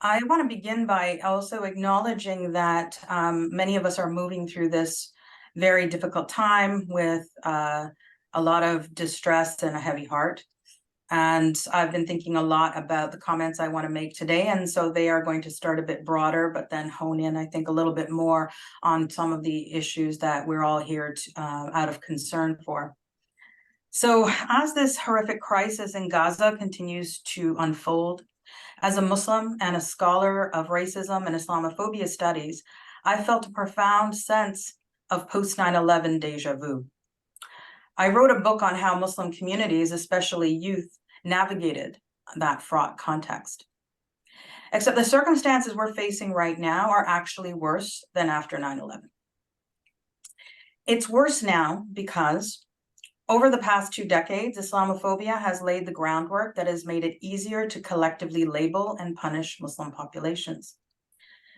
I want to begin by also acknowledging that many of us are moving through this very difficult time with a lot of distress and a heavy heart. And I've been thinking a lot about the comments I want to make today. And so they are going to start a bit broader, but then hone in, I think, a little bit more on some of the issues that we're all here out of concern for. So as this horrific crisis in Gaza continues to unfold, as a Muslim and a scholar of racism and Islamophobia studies, I felt a profound sense of post 9/11 deja vu. I wrote a book on how Muslim communities, especially youth, navigated that fraught context. Except the circumstances we're facing right now are actually worse than after 9/11. It's worse now because over the past 2 decades, Islamophobia has laid the groundwork that has made it easier to collectively label and punish Muslim populations.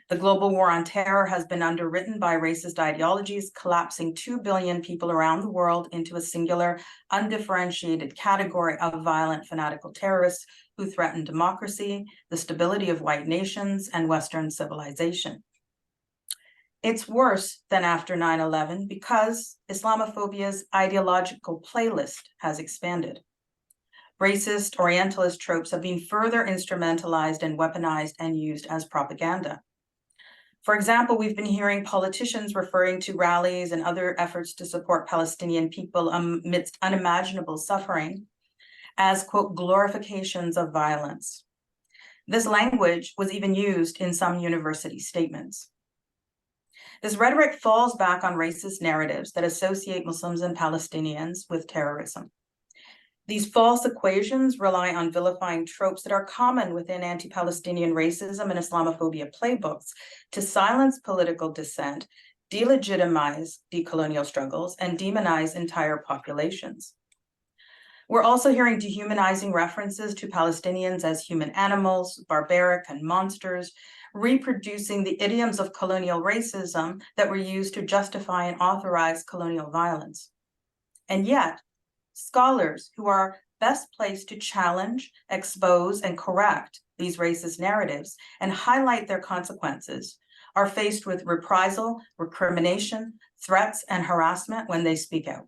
The global war on terror has been underwritten by racist ideologies, collapsing 2 billion people around the world into a singular, undifferentiated category of violent, fanatical terrorists who threaten democracy, the stability of white nations, and Western civilization. It's worse than after 9/11 because Islamophobia's ideological playlist has expanded. Racist, Orientalist tropes have been further instrumentalized and weaponized and used as propaganda. For example, we've been hearing politicians referring to rallies and other efforts to support Palestinian people amidst unimaginable suffering as, quote, glorifications of violence. This language was even used in some university statements. This rhetoric falls back on racist narratives that associate Muslims and Palestinians with terrorism. These false equations rely on vilifying tropes that are common within anti-Palestinian racism and Islamophobia playbooks to silence political dissent, delegitimize decolonial struggles, and demonize entire populations. We're also hearing dehumanizing references to Palestinians as human animals, barbaric and monsters, reproducing the idioms of colonial racism that were used to justify and authorize colonial violence. And yet, scholars who are best placed to challenge, expose, and correct these racist narratives and highlight their consequences are faced with reprisal, recrimination, threats, and harassment when they speak out.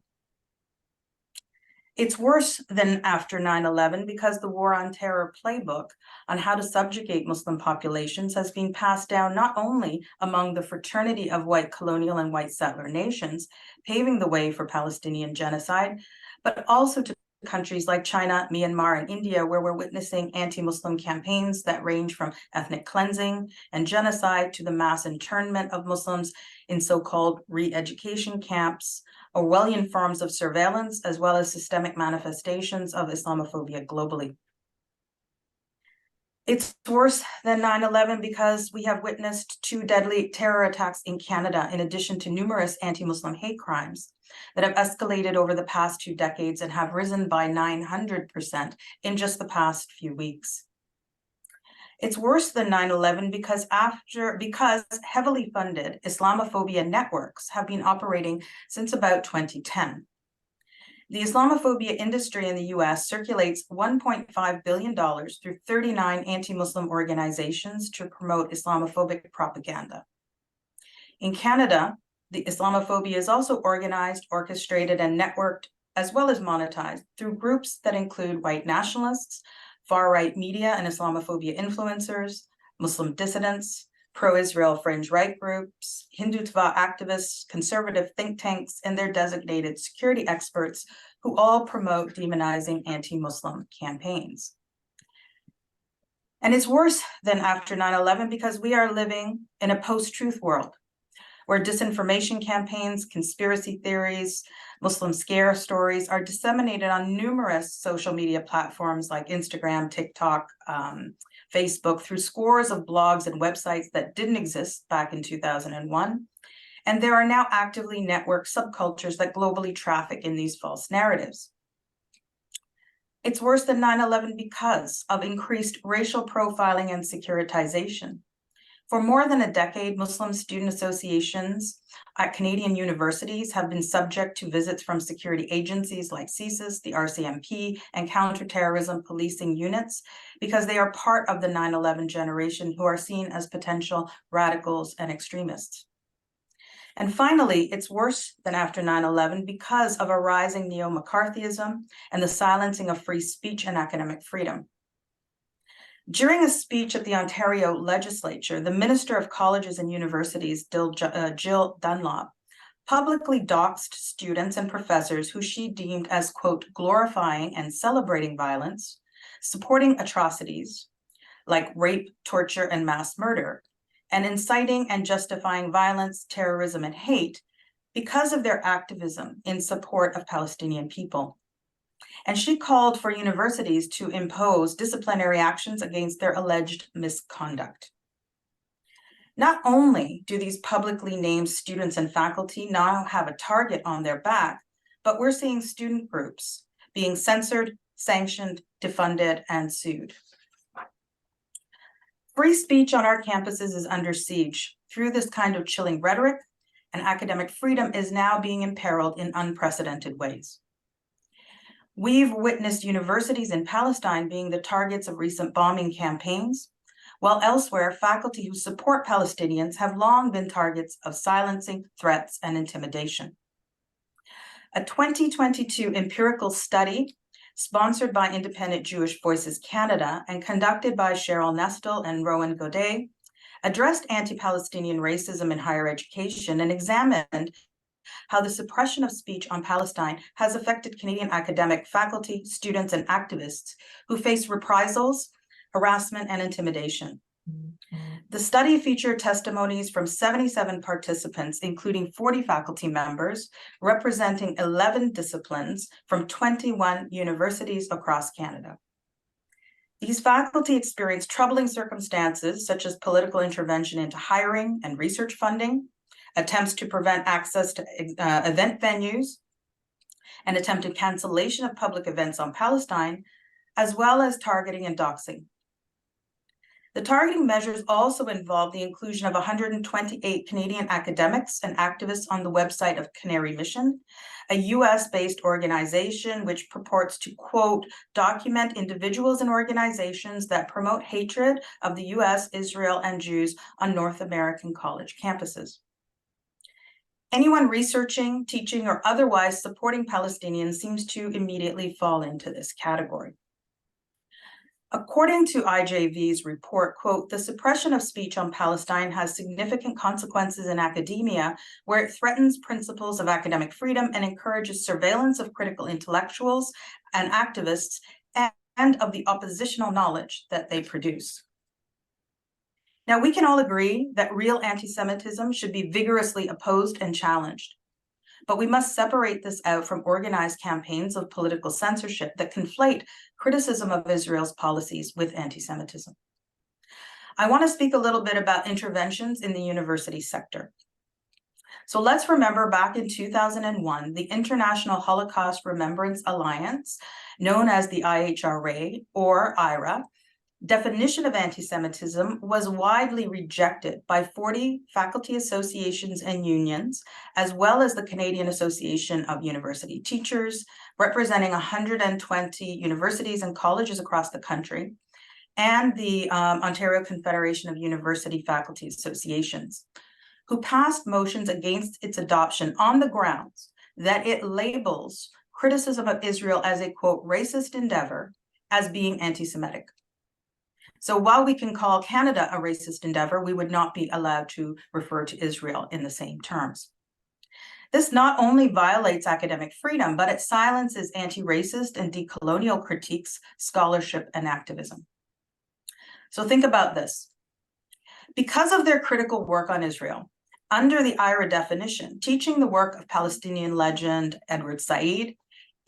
It's worse than after 9/11 because the War on Terror playbook on how to subjugate Muslim populations has been passed down not only among the fraternity of white colonial and white settler nations, paving the way for Palestinian genocide, but also to countries like China, Myanmar, and India, where we're witnessing anti-Muslim campaigns that range from ethnic cleansing and genocide to the mass internment of Muslims in so-called re-education camps, Orwellian forms of surveillance, as well as systemic manifestations of Islamophobia globally. It's worse than 9/11 because we have witnessed 2 deadly terror attacks in Canada, in addition to numerous anti-Muslim hate crimes that have escalated over the past 2 decades and have risen by 900% in just the past few weeks. It's worse than 9/11 because heavily funded Islamophobia networks have been operating since about 2010. The Islamophobia industry in the US circulates $1.5 billion through 39 anti-Muslim organizations to promote Islamophobic propaganda. In Canada, the Islamophobia is also organized, orchestrated, and networked, as well as monetized through groups that include white nationalists, far-right media and Islamophobia influencers, Muslim dissidents, pro-Israel fringe right groups, Hindutva activists, conservative think tanks, and their designated security experts who all promote demonizing anti-Muslim campaigns. And it's worse than after 9/11 because we are living in a post-truth world where disinformation campaigns, conspiracy theories, Muslim scare stories are disseminated on numerous social media platforms like Instagram, TikTok, Facebook, through scores of blogs and websites that didn't exist back in 2001. And there are now actively networked subcultures that globally traffic in these false narratives. It's worse than 9/11 because of increased racial profiling and securitization. For more than a decade, Muslim student associations at Canadian universities have been subject to visits from security agencies like CSIS, the RCMP, and counterterrorism policing units because they are part of the 9/11 generation who are seen as potential radicals and extremists. And finally, it's worse than after 9/11 because of a rising neo-McCarthyism and the silencing of free speech and academic freedom. During a speech at the Ontario legislature, the Minister of Colleges and Universities, Jill Dunlop, publicly doxed students and professors who she deemed as, quote, glorifying and celebrating violence, supporting atrocities like rape, torture, and mass murder, and inciting and justifying violence, terrorism, and hate because of their activism in support of Palestinian people. And she called for universities to impose disciplinary actions against their alleged misconduct. Not only do these publicly named students and faculty now have a target on their back, but we're seeing student groups being censored, sanctioned, defunded, and sued. Free speech on our campuses is under siege through this kind of chilling rhetoric, and academic freedom is now being imperiled in unprecedented ways. We've witnessed universities in Palestine being the targets of recent bombing campaigns, while elsewhere, faculty who support Palestinians have long been targets of silencing, threats, and intimidation. A 2022 empirical study sponsored by Independent Jewish Voices Canada and conducted by Cheryl Nestle and Rowan Godet addressed anti-Palestinian racism in higher education and examined how the suppression of speech on Palestine has affected Canadian academic faculty, students, and activists who face reprisals, harassment, and intimidation. The study featured testimonies from 77 participants, including 40 faculty members, representing 11 disciplines from 21 universities across Canada. These faculty experienced troubling circumstances, such as political intervention into hiring and research funding, attempts to prevent access to event venues, and attempted cancellation of public events on Palestine, as well as targeting and doxing. The targeting measures also involved the inclusion of 128 Canadian academics and activists on the website of Canary Mission, a US-based organization which purports to, quote, document individuals and organizations that promote hatred of the US, Israel, and Jews on North American college campuses. Anyone researching, teaching, or otherwise supporting Palestinians seems to immediately fall into this category. According to IJV's report, quote, the suppression of speech on Palestine has significant consequences in academia, where it threatens principles of academic freedom and encourages surveillance of critical intellectuals and activists and of the oppositional knowledge that they produce. Now, we can all agree that real anti-Semitism should be vigorously opposed and challenged. But we must separate this out from organized campaigns of political censorship that conflate criticism of Israel's policies with anti-Semitism. I want to speak a little bit about interventions in the university sector. So let's remember back in 2001, the International Holocaust Remembrance Alliance, known as the IHRA or IRA, definition of anti-Semitism was widely rejected by 40 faculty associations and unions, as well as the Canadian Association of University Teachers, representing 120 universities and colleges across the country, and the Ontario Confederation of University Faculty Associations, who passed motions against its adoption on the grounds that it labels criticism of Israel as a, quote, racist endeavor as being anti-Semitic. So while we can call Canada a racist endeavor, we would not be allowed to refer to Israel in the same terms. This not only violates academic freedom, but it silences anti-racist and decolonial critiques, scholarship, and activism. So think about this. Because of their critical work on Israel, under the IRA definition, teaching the work of Palestinian legend Edward Said,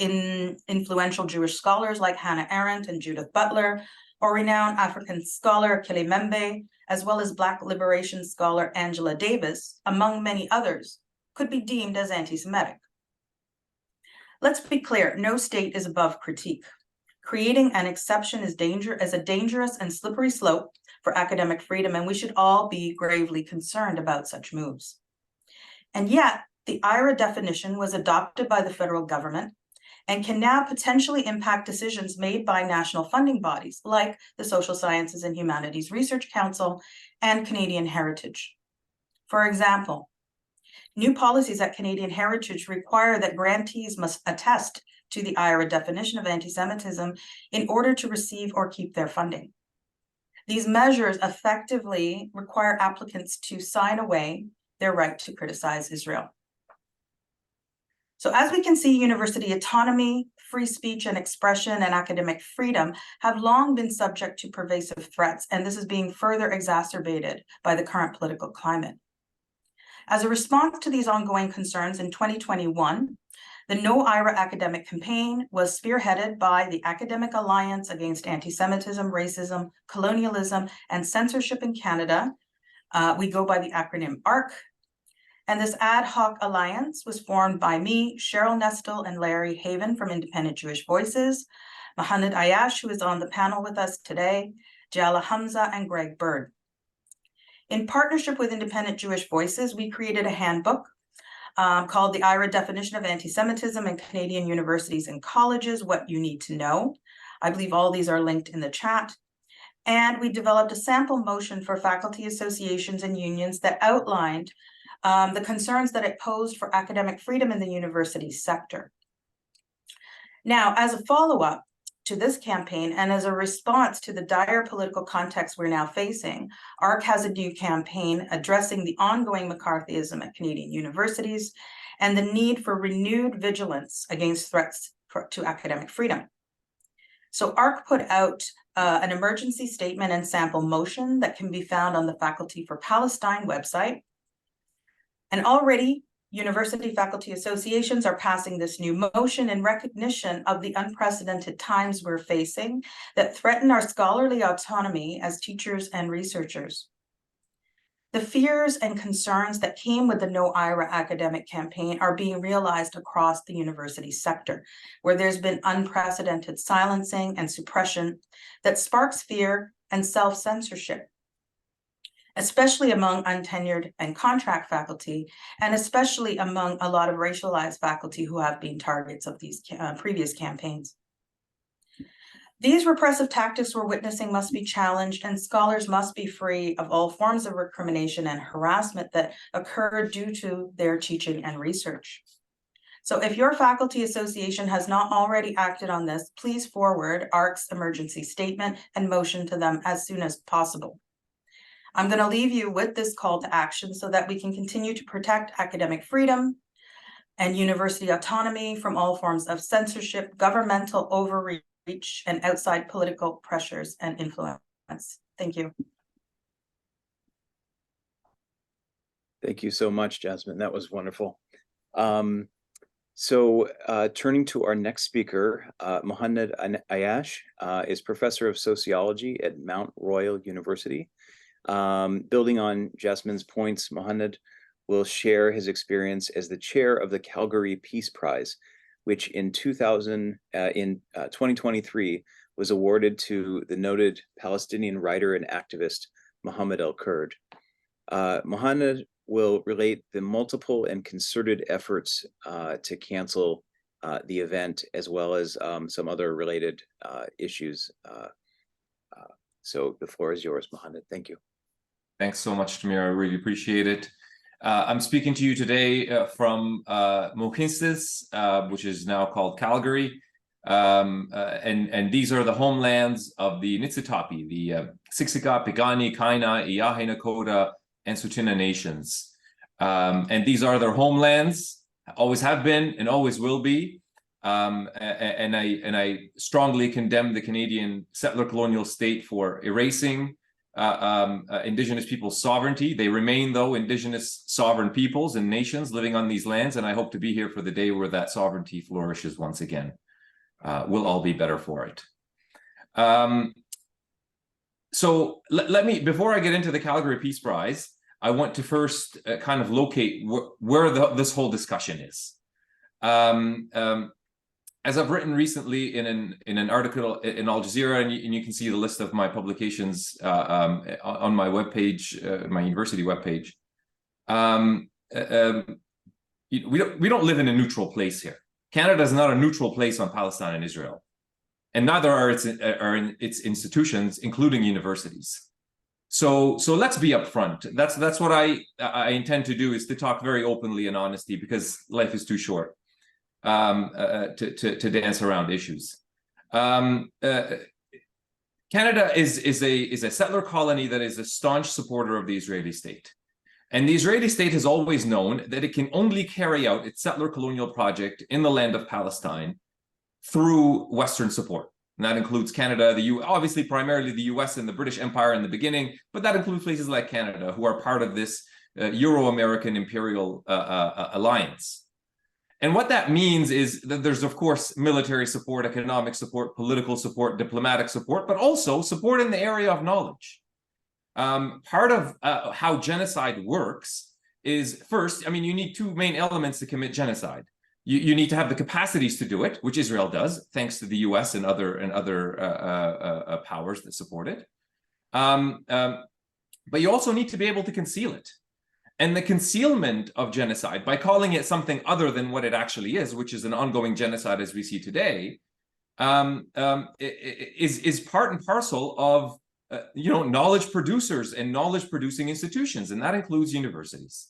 influential Jewish scholars like Hannah Arendt and Judith Butler, or renowned African scholar Kilimembe, as well as Black liberation scholar Angela Davis, among many others, could be deemed as anti-Semitic. Let's be clear, no state is above critique. Creating an exception is a dangerous and slippery slope for academic freedom, and we should all be gravely concerned about such moves. And yet, the IRA definition was adopted by the federal government and can now potentially impact decisions made by national funding bodies like the Social Sciences and Humanities Research Council and Canadian Heritage. For example, new policies at Canadian Heritage require that grantees must attest to the IRA definition of anti-Semitism in order to receive or keep their funding. These measures effectively require applicants to sign away their right to criticize Israel. So as we can see, university autonomy, free speech and expression, and academic freedom have long been subject to pervasive threats, and this is being further exacerbated by the current political climate. As a response to these ongoing concerns, in 2021, the No IRA academic campaign was spearheaded by the Academic Alliance Against Anti-Semitism, Racism, Colonialism, and Censorship in Canada. We go by the acronym ARC. And this ad hoc alliance was formed by me, Cheryl Nestle, and Larry Haven from Independent Jewish Voices, Mohamed Ayash, who is on the panel with us today, Jala Hamza, and Greg Bird. In partnership with Independent Jewish Voices, we created a handbook called the IRA Definition of Anti-Semitism in Canadian Universities and Colleges, What You Need to Know. I believe all these are linked in the chat. And we developed a sample motion for faculty associations and unions that outlined the concerns that it posed for academic freedom in the university sector. Now, as a follow-up to this campaign and as a response to the dire political context we're now facing, ARC has a new campaign addressing the ongoing McCarthyism at Canadian universities and the need for renewed vigilance against threats to academic freedom. So ARC put out an emergency statement and sample motion that can be found on the Faculty for Palestine website. And already, university faculty associations are passing this new motion in recognition of the unprecedented times we're facing that threaten our scholarly autonomy as teachers and researchers. The fears and concerns that came with the No IRA academic campaign are being realized across the university sector, where there's been unprecedented silencing and suppression that sparks fear and self-censorship, especially among untenured and contract faculty, and especially among a lot of racialized faculty who have been targets of these previous campaigns. These repressive tactics we're witnessing must be challenged, and scholars must be free of all forms of recrimination and harassment that occur due to their teaching and research. So if your faculty association has not already acted on this, please forward ARC's emergency statement and motion to them as soon as possible. I'm going to leave you with this call to action so that we can continue to protect academic freedom and university autonomy from all forms of censorship, governmental overreach, and outside political pressures and influence. Thank you. Thank you so much, Jasmine. That was wonderful. Turning to our next speaker, Mohammed Ayash is professor of sociology at Mount Royal University. Building on Jasmine's points, Mohammed will share his experience as the chair of the Calgary Peace Prize, which in 2023 was awarded to the noted Palestinian writer and activist Mohammed El-Kurd. Mohammed will relate the multiple and concerted efforts to cancel the event, as well as some other related issues. So the floor is yours, Mohammed. Thank you. Thanks so much, Tamir. I really appreciate it. I'm speaking to you today from Mohkinstsis, which is now called Calgary. And these are the homelands of the Niitsitapi, the Siksika, Piikani, Kainai, Iahe Nakoda, and Tsuut'ina nations. And these are their homelands, always have been and always will be. And I strongly condemn the Canadian settler colonial state for erasing Indigenous people's sovereignty. They remain, though, Indigenous sovereign peoples and nations living on these lands, and I hope to be here for the day where that sovereignty flourishes once again. We'll all be better for it. So let me, before I get into the Calgary Peace Prize, I want to first kind of locate where this whole discussion is. As I've written recently in an article in Al Jazeera, and you can see the list of my publications on my webpage, my university webpage. We don't live in a neutral place here. Canada is not a neutral place on Palestine and Israel, and neither are its institutions, including universities. So let's be upfront. That's what I intend to do, is to talk very openly and honestly, because life is too short to dance around issues. Canada is a settler colony that is a staunch supporter of the Israeli state. And the Israeli state has always known that it can only carry out its settler colonial project in the land of Palestine through Western support. And that includes Canada, obviously primarily the US and the British Empire in the beginning, but that includes places like Canada, who are part of this Euro-American imperial alliance. And what that means is that there's, of course, military support, economic support, political support, diplomatic support, but also support in the area of knowledge. Part of how genocide works is, first, I mean, you need two main elements to commit genocide. You need to have the capacities to do it, which Israel does, thanks to the US and other powers that support it. But you also need to be able to conceal it. And the concealment of genocide, by calling it something other than what it actually is, which is an ongoing genocide as we see today, is part and parcel of knowledge producers and knowledge producing institutions, and that includes universities.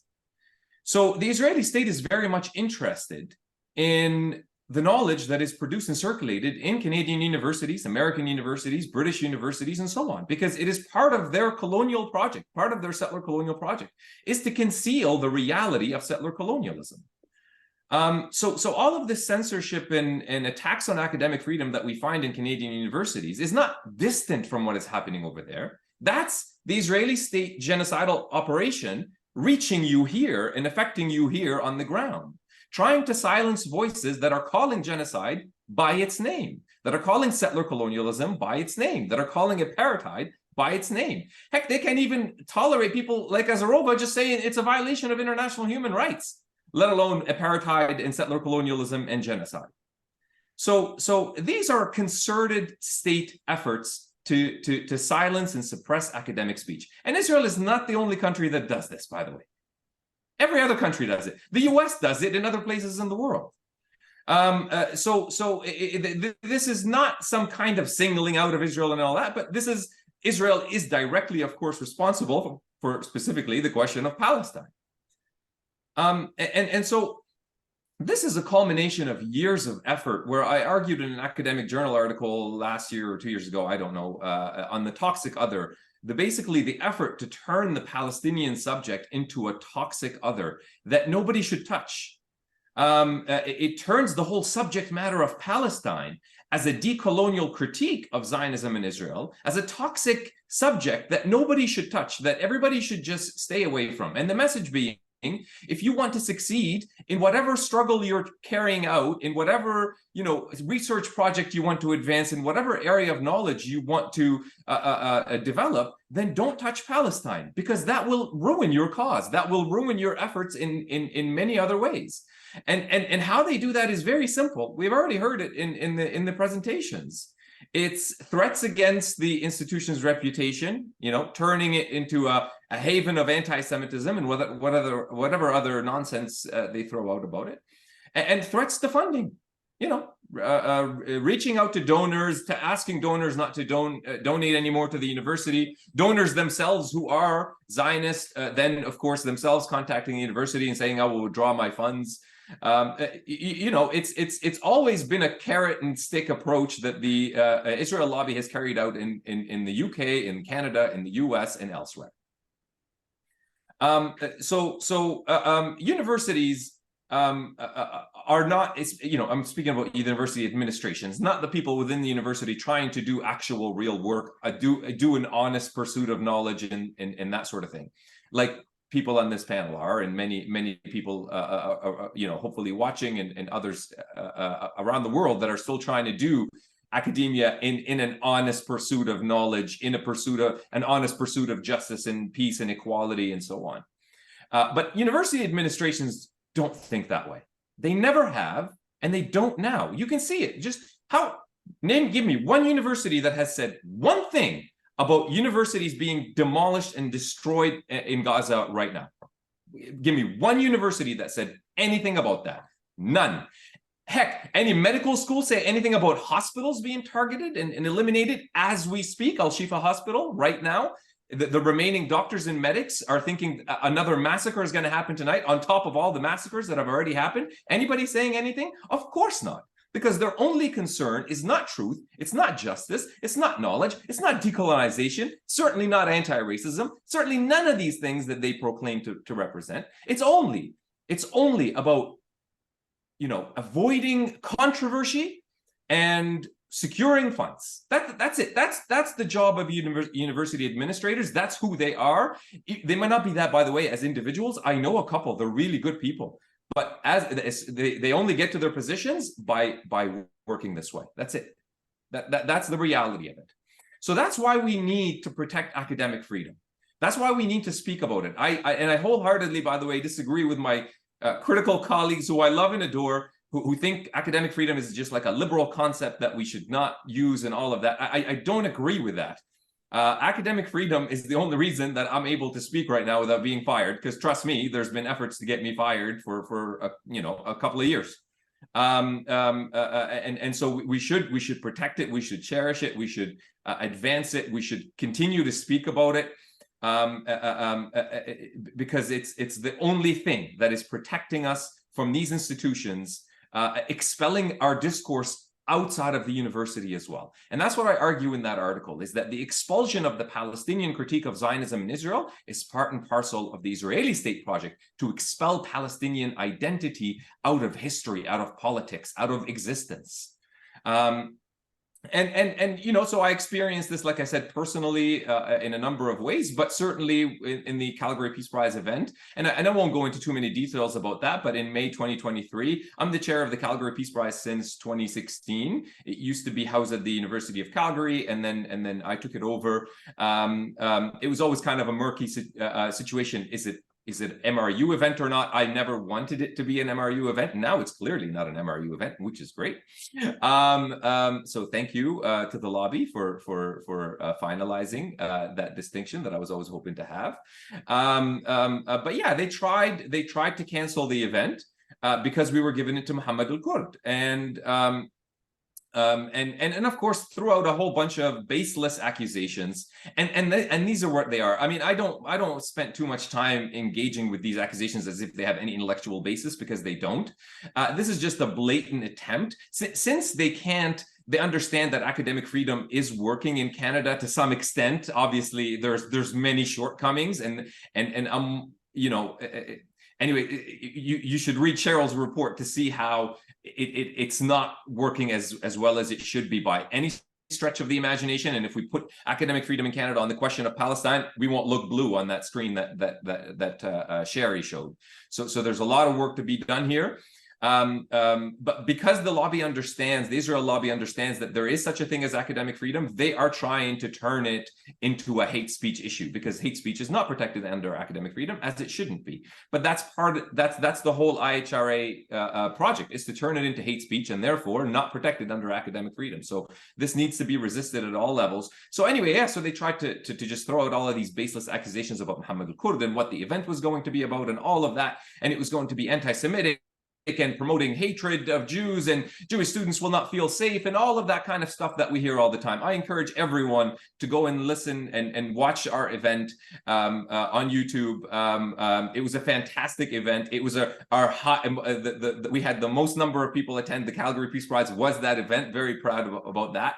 So the Israeli state is very much interested in the knowledge that is produced and circulated in Canadian universities, American universities, British universities, and so on, because it is part of their colonial project, part of their settler colonial project, is to conceal the reality of settler colonialism. So all of this censorship and attacks on academic freedom that we find in Canadian universities is not distant from what is happening over there. That's the Israeli state genocidal operation reaching you here and affecting you here on the ground, trying to silence voices that are calling genocide by its name, that are calling settler colonialism by its name, that are calling apartheid by its name. Heck, they can't even tolerate people like Azarova just saying it's a violation of international human rights, let alone apartheid and settler colonialism and genocide. So these are concerted state efforts to silence and suppress academic speech. And Israel is not the only country that does this, by the way. Every other country does it. The US does it in other places in the world. This is not some kind of singling out of Israel and all that, but Israel is directly, of course, responsible for specifically the question of Palestine. So this is a culmination of years of effort where I argued in an academic journal article last year or 2 years ago, I don't know, on the toxic other, basically the effort to turn the Palestinian subject into a toxic other that nobody should touch. It turns the whole subject matter of Palestine as a decolonial critique of Zionism in Israel, as a toxic subject that nobody should touch, that everybody should just stay away from. And the message being, if you want to succeed in whatever struggle you're carrying out, in whatever research project you want to advance, in whatever area of knowledge you want to develop, then don't touch Palestine, because that will ruin your cause. That will ruin your efforts in many other ways. And how they do that is very simple. We've already heard it in the presentations. It's threats against the institution's reputation, turning it into a haven of anti-Semitism and whatever other nonsense they throw out about it, and threats to funding, reaching out to donors, to asking donors not to donate anymore to the university, donors themselves who are Zionist, then of course themselves contacting the university and saying, I will withdraw my funds. It's always been a carrot and stick approach that the Israel lobby has carried out in the UK, in Canada, in the US, and elsewhere. Universities are not, I'm speaking about university administrations, not the people within the university trying to do actual real work, do an honest pursuit of knowledge and that sort of thing, like people on this panel are, and many people hopefully watching, and others around the world that are still trying to do academia in an honest pursuit of knowledge, in an honest pursuit of justice and peace and equality and so on. But university administrations don't think that way. They never have, and they don't now. You can see it. Just give me one university that has said one thing about universities being demolished and destroyed in Gaza right now. Give me one university that said anything about that. None. Heck, any medical school say anything about hospitals being targeted and eliminated as we speak? Al-Shifa Hospital right now, the remaining doctors and medics are thinking another massacre is going to happen tonight on top of all the massacres that have already happened. Anybody saying anything? Of course not. Because their only concern is not truth, it's not justice, it's not knowledge, it's not decolonization, certainly not anti-racism, certainly none of these things that they proclaim to represent. It's only about, avoiding controversy and securing funds. That's it. That's the job of university administrators. That's who they are. They might not be that, by the way, as individuals. I know a couple, they're really good people. But as they only get to their positions by working this way. That's it. That's the reality of it. So that's why we need to protect academic freedom. That's why we need to speak about it. I wholeheartedly, by the way, disagree with my critical colleagues who I love and adore, who think academic freedom is just like a liberal concept that we should not use and all of that. I don't agree with that. Academic freedom is the only reason that I'm able to speak right now without being fired, because trust me, there's been efforts to get me fired for a couple of years. And so we should protect it, we should cherish it, we should advance it, we should continue to speak about it, because it's the only thing that is protecting us from these institutions expelling our discourse outside of the university as well. And that's what I argue in that article, is that the expulsion of the Palestinian critique of Zionism in Israel is part and parcel of the Israeli state project to expel Palestinian identity out of history, out of politics, out of existence. And you know, so I experienced this, like I said, personally in a number of ways, but certainly in the Calgary Peace Prize event. And I won't go into too many details about that, but in May 2023, I'm the chair of the Calgary Peace Prize since 2016. It used to be housed at the University of Calgary, and then I took it over. It was always kind of a murky situation. Is it an MRU event or not? I never wanted it to be an MRU event. Now it's clearly not an MRU event, which is great. So thank you to the lobby for finalizing that distinction that I was always hoping to have. But yeah, they tried to cancel the event because we were giving it to Muhammad al-Kurd. And of course threw out a whole bunch of baseless accusations, and these are what they are. I mean, I don't spend too much time engaging with these accusations as if they have any intellectual basis, because they don't. This is just a blatant attempt, since they understand that academic freedom is working in Canada to some extent. Obviously, there's many shortcomings, and you know. Anyway, you should read Cheryl's report to see how it's not working as well as it should be by any stretch of the imagination. And if we put academic freedom in Canada on the question of Palestine, we won't look blue on that screen that Sherry showed. So there's a lot of work to be done here. But because the lobby understands, the Israel lobby understands that there is such a thing as academic freedom, they are trying to turn it into a hate speech issue, because hate speech is not protected under academic freedom, as it shouldn't be. But that's the whole IHRA project, is to turn it into hate speech, and therefore not protected under academic freedom. So this needs to be resisted at all levels. So anyway, yeah, so they tried to just throw out all of these baseless accusations about Muhammad al-Kurd and what the event was going to be about and all of that, and it was going to be anti-Semitic and promoting hatred of Jews, and Jewish students will not feel safe, and all of that kind of stuff that we hear all the time. I encourage everyone to go and listen and watch our event on YouTube. It was a fantastic event. It was we had the most number of people attend. The Calgary Peace Prize was that event. Very proud about that.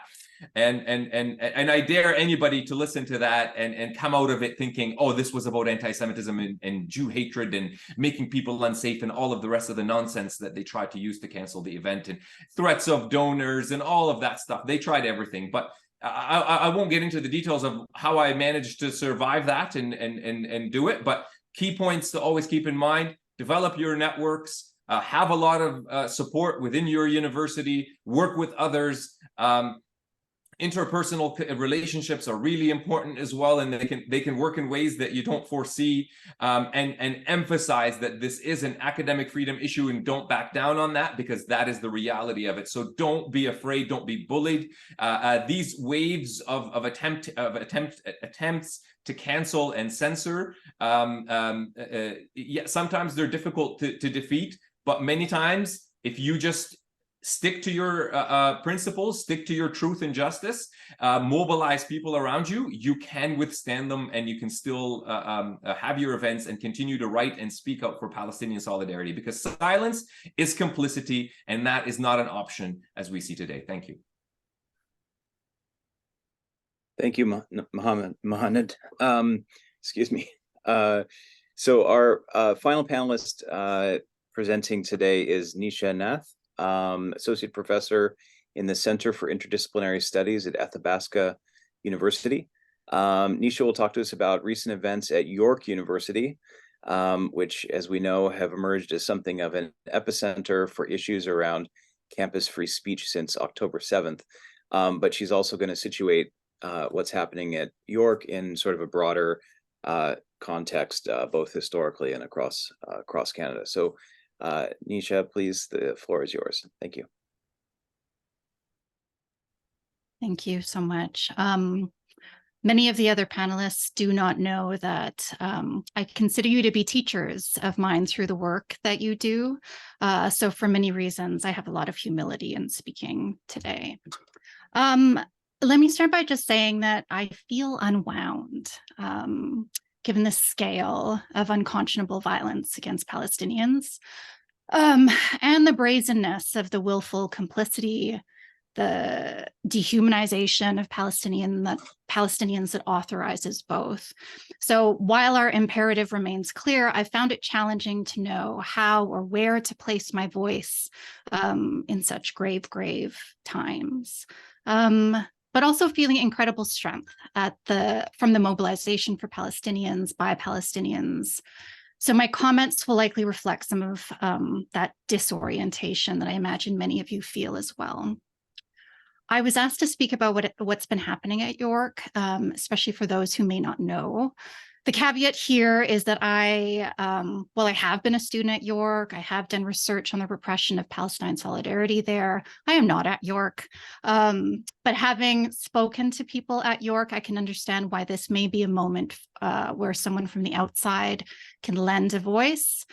And I dare anybody to listen to that and come out of it thinking, oh, this was about anti-Semitism and Jew hatred and making people unsafe and all of the rest of the nonsense that they tried to use to cancel the event, and threats of donors and all of that stuff. They tried everything, but I won't get into the details of how I managed to survive that and do it. But key points to always keep in mind: develop your networks, have a lot of support within your university, work with others. Interpersonal relationships are really important as well, and they can work in ways that you don't foresee, and emphasize that this is an academic freedom issue, and don't back down on that, because that is the reality of it. So don't be afraid, don't be bullied. These waves of attempts to cancel and censor, yeah, sometimes they're difficult to defeat, but many times if you just stick to your principles, stick to your truth and justice, mobilize people around you, you can withstand them, and you can still have your events and continue to write and speak up for Palestinian solidarity, because silence is complicity, and that is not an option as we see today. Thank you. Thank you, Mohammed. Excuse me. So our final panelist presenting today is Nisha Nath, Associate Professor in the Center for Interdisciplinary Studies at Athabasca University. Nisha will talk to us about recent events at York University, which, as we know, have emerged as something of an epicenter for issues around campus free speech since October 7th. But she's also going to situate what's happening at York in sort of a broader context, both historically and across Canada. So Nisha, please, the floor is yours. Thank you. Thank you so much. Many of the other panelists do not know that I consider you to be teachers of mine through the work that you do. So for many reasons, I have a lot of humility in speaking today. Let me start by just saying that I feel unwound, given the scale of unconscionable violence against Palestinians, and the brazenness of the willful complicity the dehumanization of Palestinians that authorizes both. So while our imperative remains clear, I found it challenging to know how or where to place my voice in such grave times. But also feeling incredible strength from the mobilization for Palestinians by Palestinians. So my comments will likely reflect some of that disorientation that I imagine many of you feel as well. I was asked to speak about what's been happening at York, especially for those who may not know. The caveat here is that I have been a student at York. I have done research on the repression of Palestine solidarity there. I am not at York, but having spoken to people at York, I can understand why this may be a moment where someone from the outside can lend a voice,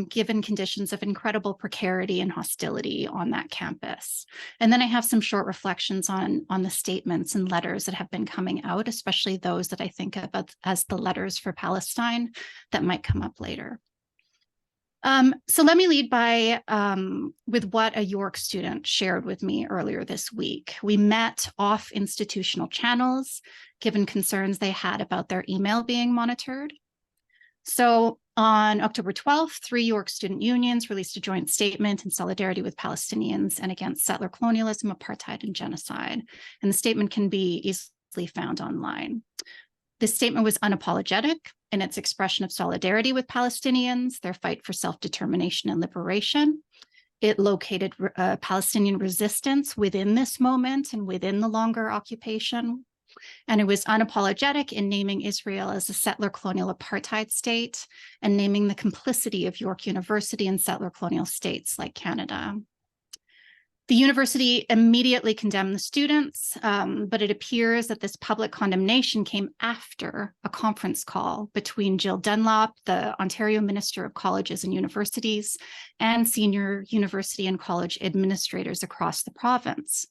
given conditions of incredible precarity and hostility on that campus. And then I have some short reflections on the statements and letters that have been coming out, especially those that I think of as the letters for Palestine that might come up later. So let me lead with what a York student shared with me earlier this week. We met off institutional channels, given concerns they had about their email being monitored. So on October 12th, 3 York student unions released a joint statement in solidarity with Palestinians and against settler colonialism, apartheid, and genocide. And the statement can be easily found online. This statement was unapologetic in its expression of solidarity with Palestinians, their fight for self-determination and liberation. It located Palestinian resistance within this moment and within the longer occupation. And it was unapologetic in naming Israel as a settler colonial apartheid state and naming the complicity of York University in settler colonial states like Canada. The university immediately condemned the students, but it appears that this public condemnation came after a conference call between Jill Dunlop, the Ontario Minister of Colleges and Universities, and senior university and college administrators across the province.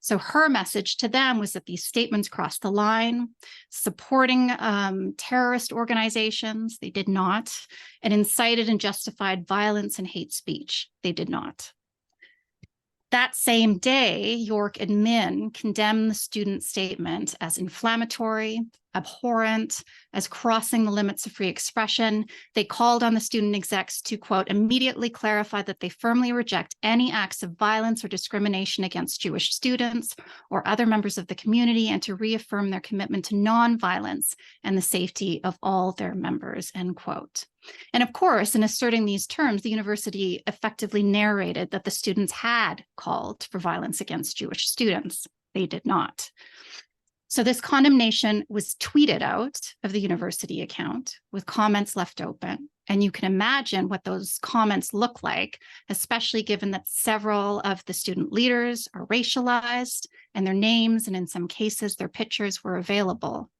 So her message to them was that these statements crossed the line, supporting terrorist organizations, they did not, and incited and justified violence and hate speech, they did not. That same day, York admin condemned the student statement as inflammatory, abhorrent, as crossing the limits of free expression. They called on the student execs to, quote, immediately clarify that they firmly reject any acts of violence or discrimination against Jewish students or other members of the community, and to reaffirm their commitment to nonviolence and the safety of all their members, end quote. And of course, in asserting these terms, the university effectively narrated that the students had called for violence against Jewish students. They did not. So this condemnation was tweeted out of the university account with comments left open. And you can imagine what those comments look like, especially given that several of the student leaders are racialized and their names, and in some cases, their pictures were available.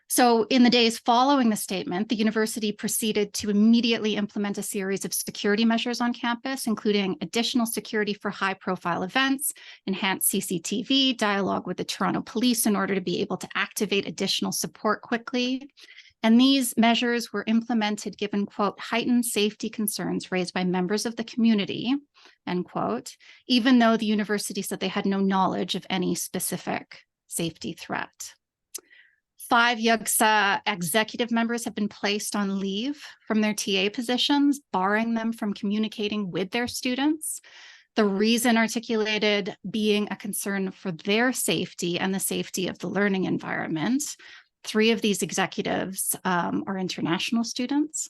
So in the days following the statement, the university proceeded to immediately implement a series of security measures on campus, including additional security for high-profile events, enhanced CCTV, dialogue with the Toronto Police in order to be able to activate additional support quickly. And these measures were implemented given, quote, heightened safety concerns raised by members of the community, end quote, even though the university said they had no knowledge of any specific safety threat. 5 YUGSA executive members have been placed on leave from their TA positions, barring them from communicating with their students. The reason articulated being a concern for their safety and the safety of the learning environment. 3 of these executives are international students.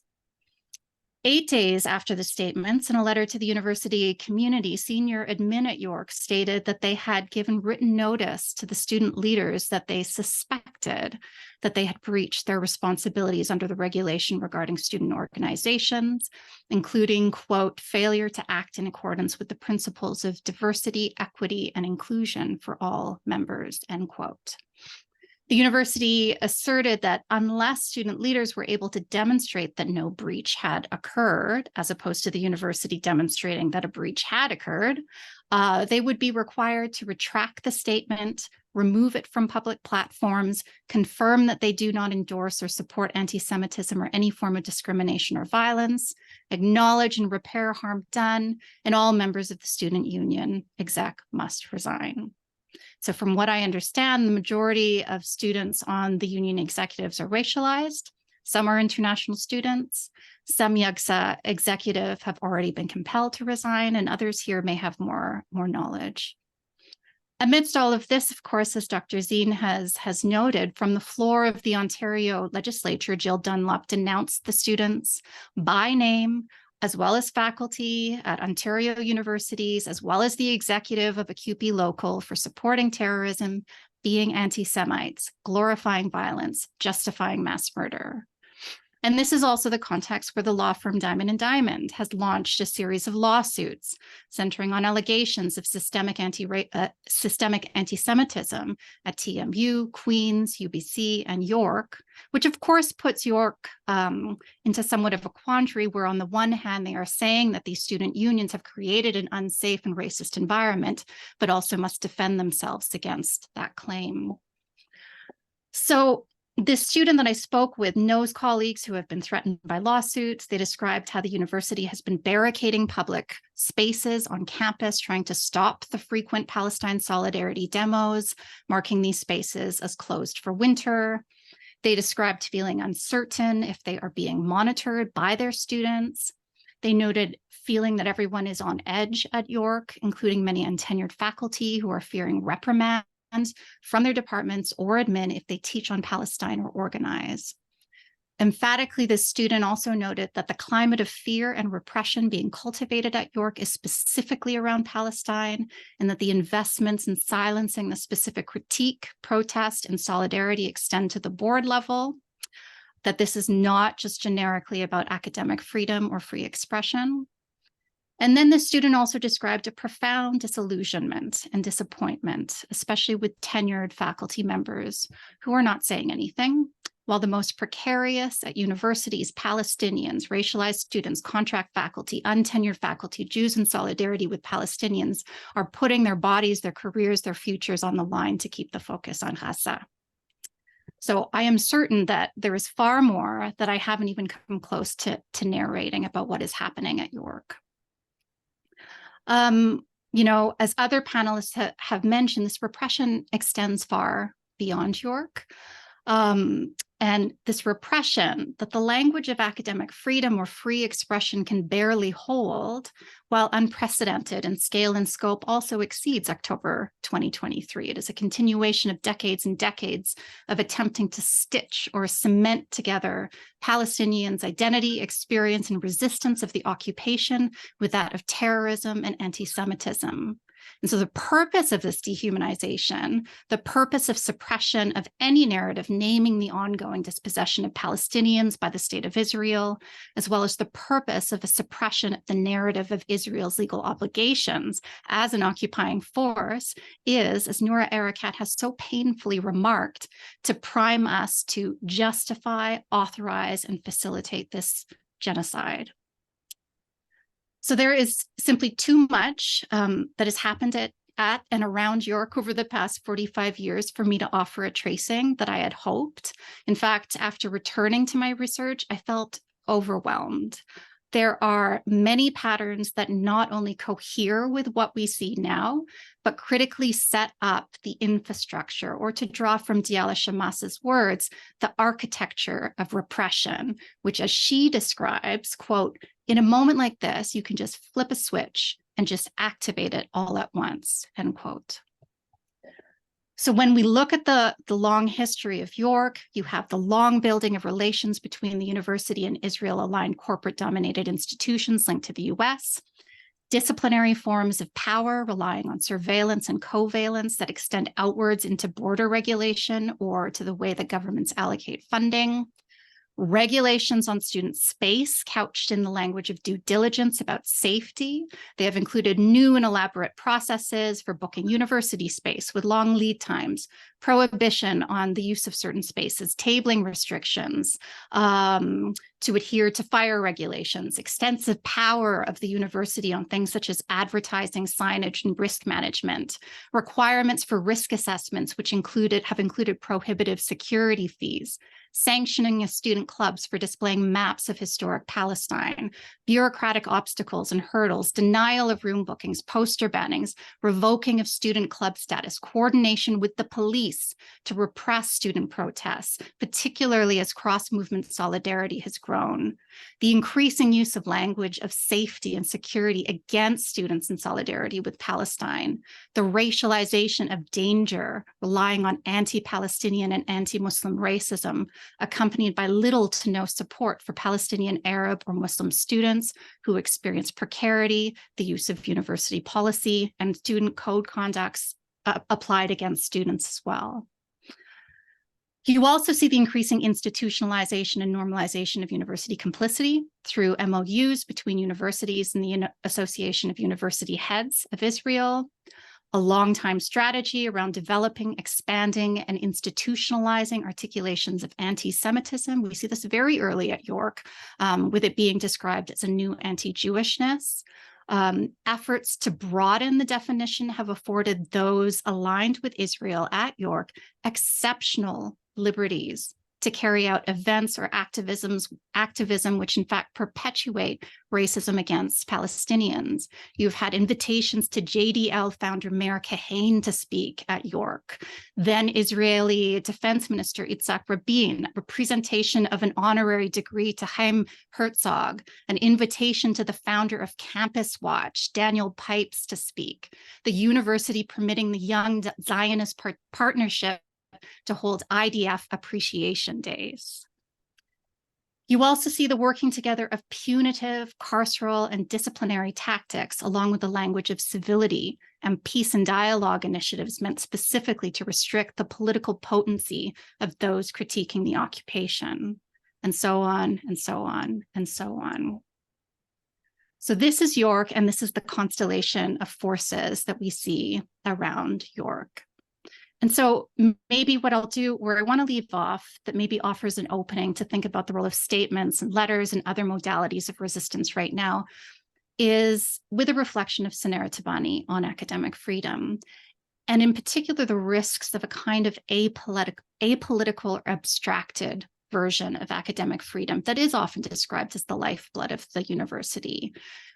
8 days after the statements, in a letter to the university community, senior admin at York stated that they had given written notice to the student leaders that they suspected that they had breached their responsibilities under the regulation regarding student organizations, including, quote, failure to act in accordance with the principles of diversity, equity, and inclusion for all members, end quote. The university asserted that unless student leaders were able to demonstrate that no breach had occurred, as opposed to the university demonstrating that a breach had occurred, they would be required to retract the statement, remove it from public platforms, confirm that they do not endorse or support anti-Semitism or any form of discrimination or violence, acknowledge and repair harm done, and all members of the student union exec must resign. So from what I understand, the majority of students on the union executives are racialized. Some are international students. Some YAGSA executive have already been compelled to resign, and others here may have more knowledge. Amidst all of this, of course, as Dr. Zine has noted, from the floor of the Ontario legislature, Jill Dunlop denounced the students by name, as well as faculty at Ontario universities, as well as the executive of a CUPE local for supporting terrorism, being anti-Semites, glorifying violence, justifying mass murder. And this is also the context where the law firm Diamond & Diamond has launched a series of lawsuits centering on allegations of systemic anti-Semitism at TMU, Queen's, UBC, and York, which of course puts York into somewhat of a quandary where on the one hand, they are saying that these student unions have created an unsafe and racist environment, but also must defend themselves against that claim. So this student that I spoke with knows colleagues who have been threatened by lawsuits. They described how the university has been barricading public spaces on campus, trying to stop the frequent Palestine solidarity demos, marking these spaces as closed for winter. They described feeling uncertain if they are being monitored by their students. They noted feeling that everyone is on edge at York, including many untenured faculty who are fearing reprimand from their departments or admin if they teach on Palestine or organize. Emphatically, this student also noted that the climate of fear and repression being cultivated at York is specifically around Palestine, and that the investments in silencing the specific critique, protest, and solidarity extend to the board level, that this is not just generically about academic freedom or free expression. And then the student also described a profound disillusionment and disappointment, especially with tenured faculty members who are not saying anything, while the most precarious at universities, Palestinians, racialized students, contract faculty, untenured faculty, Jews in solidarity with Palestinians are putting their bodies, their careers, their futures on the line to keep the focus on Gaza. So I am certain that there is far more that I haven't even come close to narrating about what is happening at York. You know, as other panelists have mentioned, this repression extends far beyond York. And this repression that the language of academic freedom or free expression can barely hold, while unprecedented in scale and scope, also exceeds October 2023. It is a continuation of decades and decades of attempting to stitch or cement together Palestinians' identity, experience, and resistance of the occupation with that of terrorism and anti-Semitism. And so the purpose of this dehumanization, the purpose of suppression of any narrative naming the ongoing dispossession of Palestinians by the state of Israel, as well as the purpose of a suppression of the narrative of Israel's legal obligations as an occupying force, is, as Noura Erakat has so painfully remarked, to prime us to justify, authorize, and facilitate this genocide. So there is simply too much that has happened at and around York over the past 45 years for me to offer a tracing that I had hoped. In fact, after returning to my research, I felt overwhelmed. There are many patterns that not only cohere with what we see now, but critically set up the infrastructure, or to draw from Diala Shamas's words, the architecture of repression, which, as she describes, quote, in a moment like this, you can just flip a switch and just activate it all at once, end quote. So when we look at the long history of York, you have the long building of relations between the university and Israel-aligned corporate-dominated institutions linked to the US, disciplinary forms of power relying on surveillance and covalence that extend outwards into border regulation or to the way that governments allocate funding, regulations on student space couched in the language of due diligence about safety. They have included new and elaborate processes for booking university space with long lead times, prohibition on the use of certain spaces, tabling restrictions, to adhere to fire regulations, extensive power of the university on things such as advertising, signage, and risk management, requirements for risk assessments, which have included prohibitive security fees, sanctioning of student clubs for displaying maps of historic Palestine, bureaucratic obstacles and hurdles, denial of room bookings, poster bannings, revoking of student club status, coordination with the police to repress student protests, particularly as cross-movement solidarity has grown. The increasing use of language of safety and security against students in solidarity with Palestine, the racialization of danger, relying on anti-Palestinian and anti-Muslim racism, accompanied by little to no support for Palestinian, Arab, or Muslim students who experience precarity, the use of university policy, and student code conducts applied against students as well. You also see the increasing institutionalization and normalization of university complicity through MOUs between universities and the Association of University Heads of Israel, a long-time strategy around developing, expanding, and institutionalizing articulations of anti-Semitism. We see this very early at York, with it being described as a new anti-Jewishness. Efforts to broaden the definition have afforded those aligned with Israel at York exceptional liberties to carry out events or activism which in fact perpetuate racism against Palestinians. You've had invitations to JDL founder Meir Kahane to speak at York, then Israeli Defense Minister Itzhak Rabin, a presentation of an honorary degree to Chaim Herzog, an invitation to the founder of Campus Watch, Daniel Pipes, to speak, the university permitting the Young Zionist Partnership to hold IDF appreciation days. You also see the working together of punitive, carceral, and disciplinary tactics, along with the language of civility and peace and dialogue initiatives meant specifically to restrict the political potency of those critiquing the occupation, and so on, and so on, and so on. So this is York, and this is the constellation of forces that we see around York. And so maybe what I'll do, where I want to leave off, that maybe offers an opening to think about the role of statements and letters and other modalities of resistance right now, is with a reflection of Sanera Tabani on academic freedom, and in particular the risks of a kind of apolitical or abstracted version of academic freedom that is often described as the lifeblood of the university,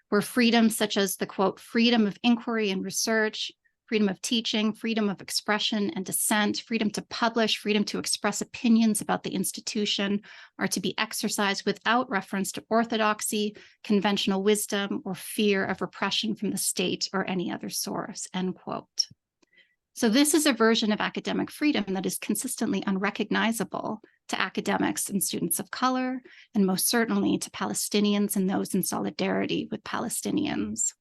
where freedoms such as the, quote, freedom of inquiry and research, freedom of teaching, freedom of expression and dissent, freedom to publish, freedom to express opinions about the institution are to be exercised without reference to orthodoxy, conventional wisdom, or fear of repression from the state or any other source, end quote. So this is a version of academic freedom that is consistently unrecognizable to academics and students of color, and most certainly to Palestinians and those in solidarity with Palestinians.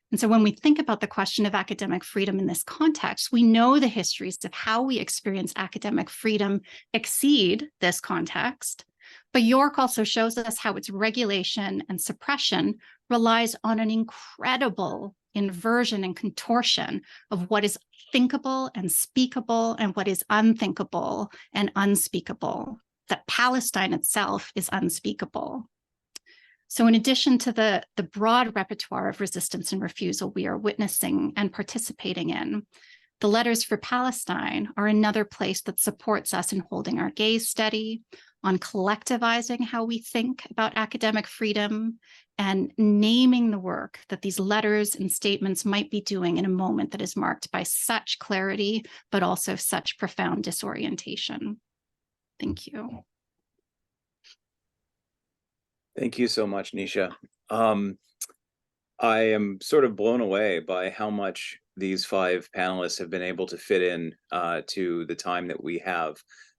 And so when we think about the question of academic freedom in this context, we know the histories of how we experience academic freedom exceed this context. But York also shows us how its regulation and suppression relies on an incredible inversion and contortion of what is thinkable and speakable and what is unthinkable and unspeakable, that Palestine itself is unspeakable. So in addition to the broad repertoire of resistance and refusal we are witnessing and participating in, the Letters for Palestine are another place that supports us in holding our gaze steady, on collectivizing how we think about academic freedom, and naming the work that these letters and statements might be doing in a moment that is marked by such clarity, but also such profound disorientation. Thank you. Thank you so much, Nisha. I am sort of blown away by how much these five panelists have been able to fit in to the time that we have.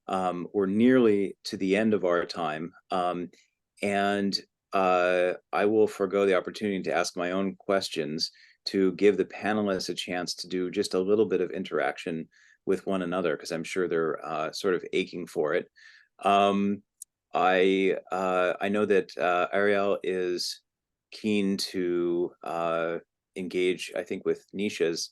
We're nearly to the end of our time, and I will forego the opportunity to ask my own questions to give the panelists a chance to do just a little bit of interaction with one another, because I'm sure they're sort of aching for it. I know that Ariel is keen to engage, I think, with Nisha's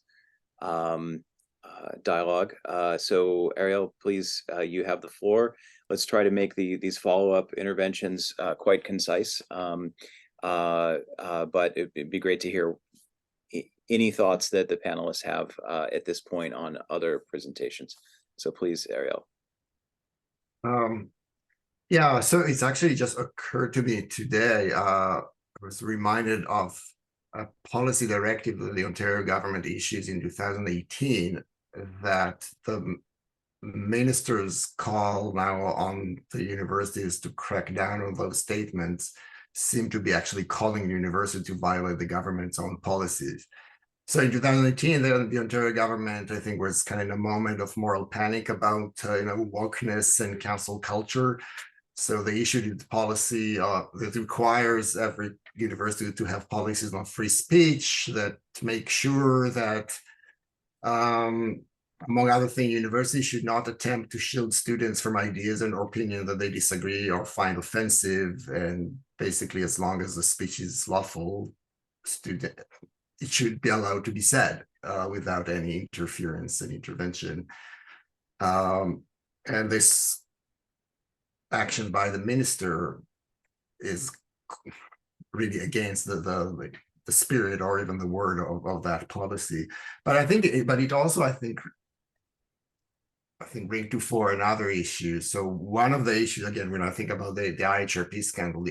dialogue. So Ariel, please, you have the floor. Let's try to make these follow-up interventions quite concise. But it'd be great to hear any thoughts that the panelists have at this point on other presentations. So please, Ariel. Yeah, so it's actually just occurred to me today. I was reminded of a policy directive that the Ontario government issued in 2018 that the minister's call now on the universities to crack down on those statements seem to be actually calling the university to violate the government's own policies. So in 2018, the Ontario government, I think, was kind of in a moment of moral panic about wokeness and cancel culture. So they issued a policy that requires every university to have policies on free speech that make sure that, among other things, universities should not attempt to shield students from ideas and opinions that they disagree or find offensive. And basically, as long as the speech is lawful, it should be allowed to be said without any interference and intervention. And this action by the minister is really against the spirit or even the word of that policy. But it also, I think bring to fore another issue. So one of the issues, again, when I think about the IHRP scandal,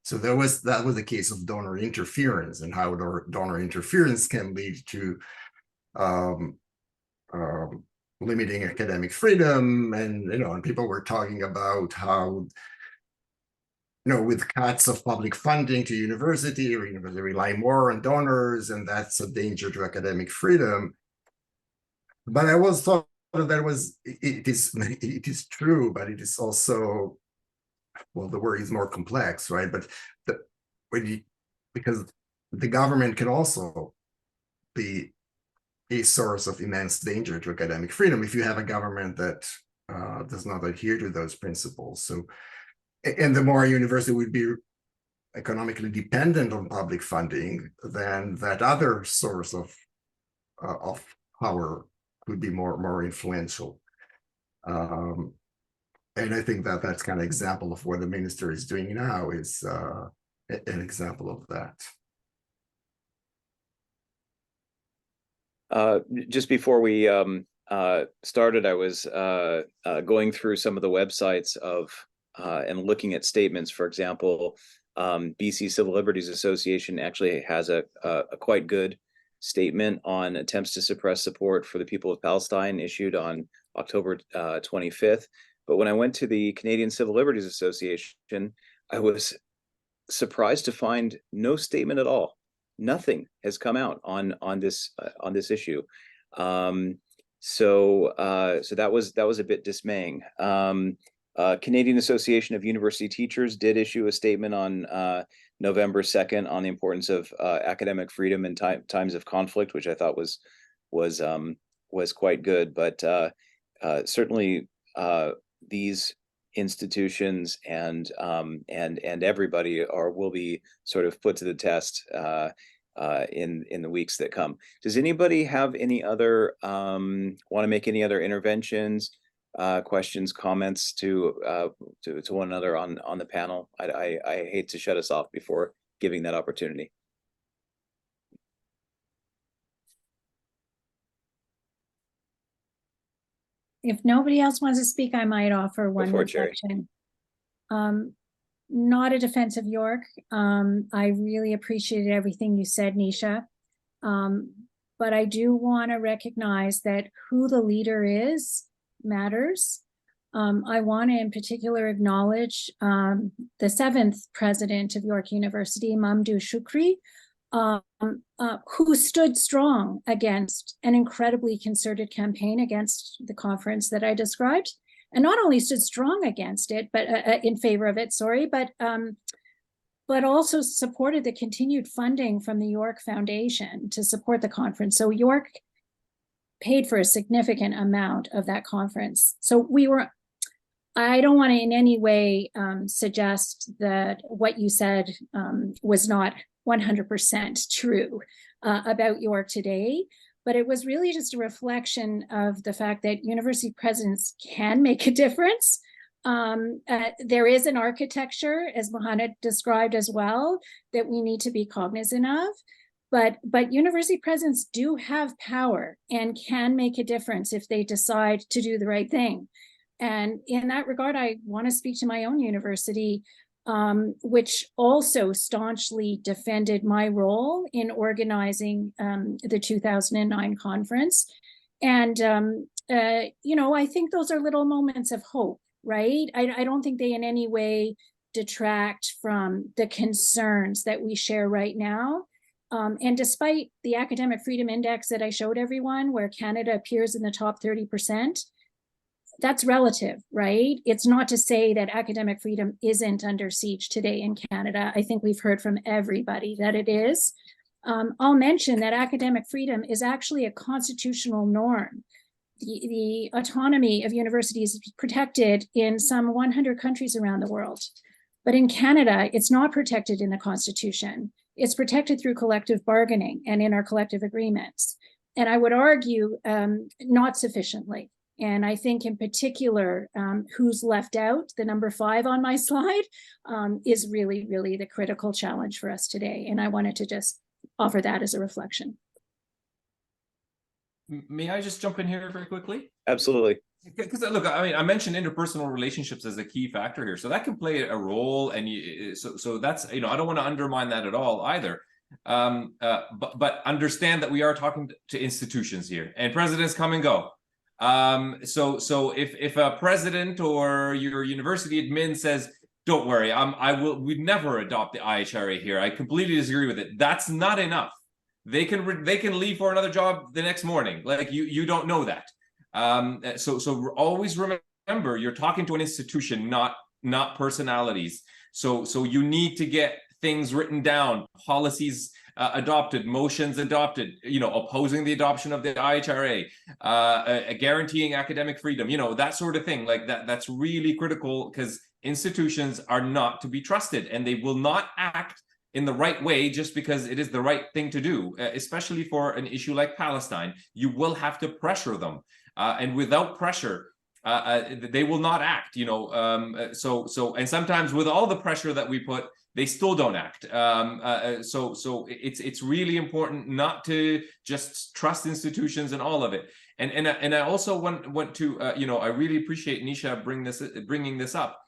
so that was the case of donor interference and how donor interference can lead to limiting academic freedom, and people were talking about how with cuts of public funding to university rely more on donors, and that's a danger to academic freedom. But I was thought that it is true, but it is also, well, the word is more complex, right? But because the government can also be a source of immense danger to academic freedom if you have a government that does not adhere to those principles. So, and the more a university would be economically dependent on public funding, then that other source of power could be more influential. And I think that that's kind of example of what the minister is doing now is an example of that. Just before we started, I was going through some of the websites of and looking at statements. For example, BC Civil Liberties Association actually has a quite good statement on attempts to suppress support for the people of Palestine, issued on October 25th. But when I went to the Canadian Civil Liberties Association, I was surprised to find no statement at all. Nothing has come out on this issue. So that was a bit dismaying. Canadian Association of University Teachers did issue a statement on November 2nd on the importance of academic freedom in times of conflict, which I thought was quite good. But certainly these institutions and everybody will be sort of put to the test in the weeks that come. Does anybody have any other want to make any other interventions, questions, comments to one another on the panel? I hate to shut us off before giving that opportunity. If nobody else wants to speak, I might offer one reflection. Not a defense of York. I really appreciated everything you said, Nisha. But I do want to recognize that who the leader is matters. I want to in particular acknowledge the 7th president of York University, Mamdouh Shukri, who stood strong against an incredibly concerted campaign against the conference that I described, and not only stood strong against it, but in favor of it, but also supported the continued funding from the York Foundation to support the conference. So York paid for a significant amount of that conference. So we were I don't want to in any way suggest that what you said was not 100% true about York today, but it was really just a reflection of the fact that university presidents can make a difference. There is an architecture, as Mohamed described as well, that we need to be cognizant of. But university presidents do have power and can make a difference if they decide to do the right thing. And in that regard, I want to speak to my own university, which also staunchly defended my role in organizing the 2009 conference. And, you know, I think those are little moments of hope, right? I don't think they in any way detract from the concerns that we share right now. And despite the Academic Freedom Index that I showed everyone, where Canada appears in the top 30%, that's relative, right? It's not to say that academic freedom isn't under siege today in Canada. I think we've heard from everybody that it is. I'll mention that academic freedom is actually a constitutional norm. The autonomy of universities is protected in some 100 countries around the world. But in Canada, it's not protected in the Constitution. It's protected through collective bargaining and in our collective agreements. And I would argue not sufficiently. And I think in particular, who's left out, the number 5 on my slide, is really, really the critical challenge for us today. And I wanted to just offer that as a reflection. May I just jump in here very quickly? Absolutely. Because look, I mean, I mentioned interpersonal relationships as a key factor here, so that can play a role, and so that's, you know, I don't want to undermine that at all either. But understand that we are talking to institutions here, and presidents come and go. So if a president or your university admin says, "Don't worry, we'd never adopt the IHRA here," I completely disagree with it. That's not enough. They can leave for another job the next morning. Like you don't know that. So always remember, you're talking to an institution, not personalities. So you need to get things written down, policies adopted, motions adopted, you know, opposing the adoption of the IHRA, guaranteeing academic freedom, you know, that sort of thing. Like that's really critical, because institutions are not to be trusted, and they will not act in the right way just because it is the right thing to do, especially for an issue like Palestine. You will have to pressure them. And without pressure, they will not act, you know. And sometimes with all the pressure that we put, they still don't act. So it's really important not to just trust institutions and all of it. And I also want to, you know, I really appreciate Nisha bringing this up.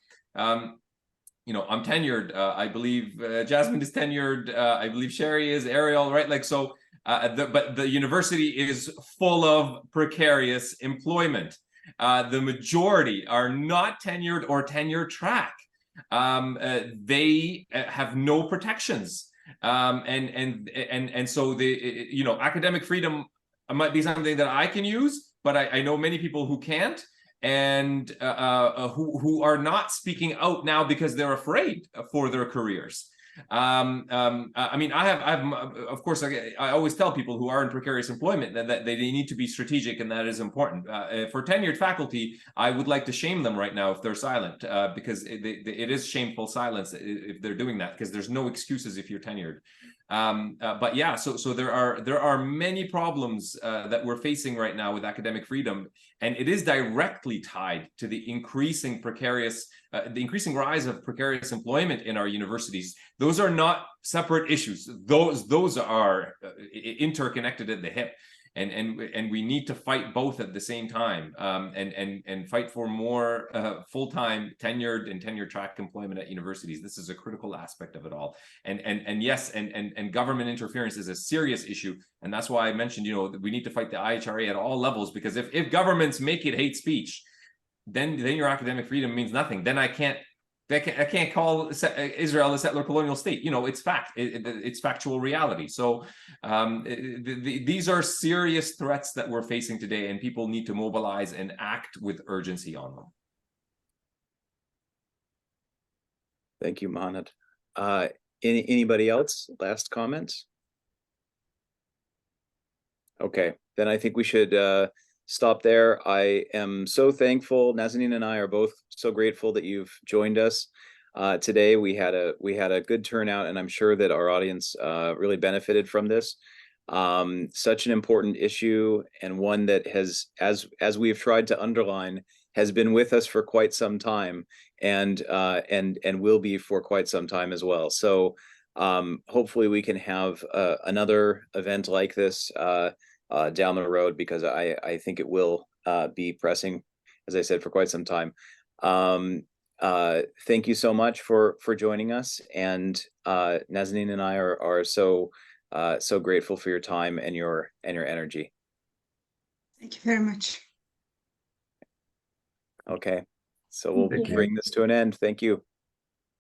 You know, I'm tenured. I believe Jasmine is tenured. I believe Sherry is, Ariel, right? Like, so, but the university is full of precarious employment. The majority are not tenured or tenure track. They have no protections. And so the, you know, academic freedom might be something that I can use, but I know many people who can't, and who are not speaking out now because they're afraid for their careers. I mean, I have, of course, I always tell people who are in precarious employment that they need to be strategic, and that is important. For tenured faculty, I would like to shame them right now if they're silent, because it is shameful silence if they're doing that, because there's no excuses if you're tenured. But yeah, so there are many problems that we're facing right now with academic freedom, and it is directly tied to the increasing rise of precarious employment in our universities. Those are not separate issues. Those are interconnected at the hip. And we need to fight both at the same time, and fight for more full-time tenured and tenure track employment at universities. This is a critical aspect of it all. And yes, and government interference is a serious issue, and that's why I mentioned, you know, we need to fight the IHRA at all levels, because if governments make it hate speech, then your academic freedom means nothing. Then I can't call Israel a settler colonial state. You know, it's fact. It's factual reality. So these are serious threats that we're facing today, and people need to mobilize and act with urgency on them. Thank you, Mohamed. Anybody else? Last comments? Okay, then I think we should stop there. I am so thankful. Nazanin and I are both so grateful that you've joined us today. We had a good turnout, and I'm sure that our audience really benefited from this. Such an important issue, and one that has, as we've tried to underline, has been with us for quite some time, and will be for quite some time as well. So hopefully we can have another event like this down the road, because I think it will be pressing, as I said, for quite some time. Thank you so much for joining us, and Nazanin and I are so grateful for your time and your energy. Thank you very much. Okay, so we'll Thank you. bring this to an end. Thank you.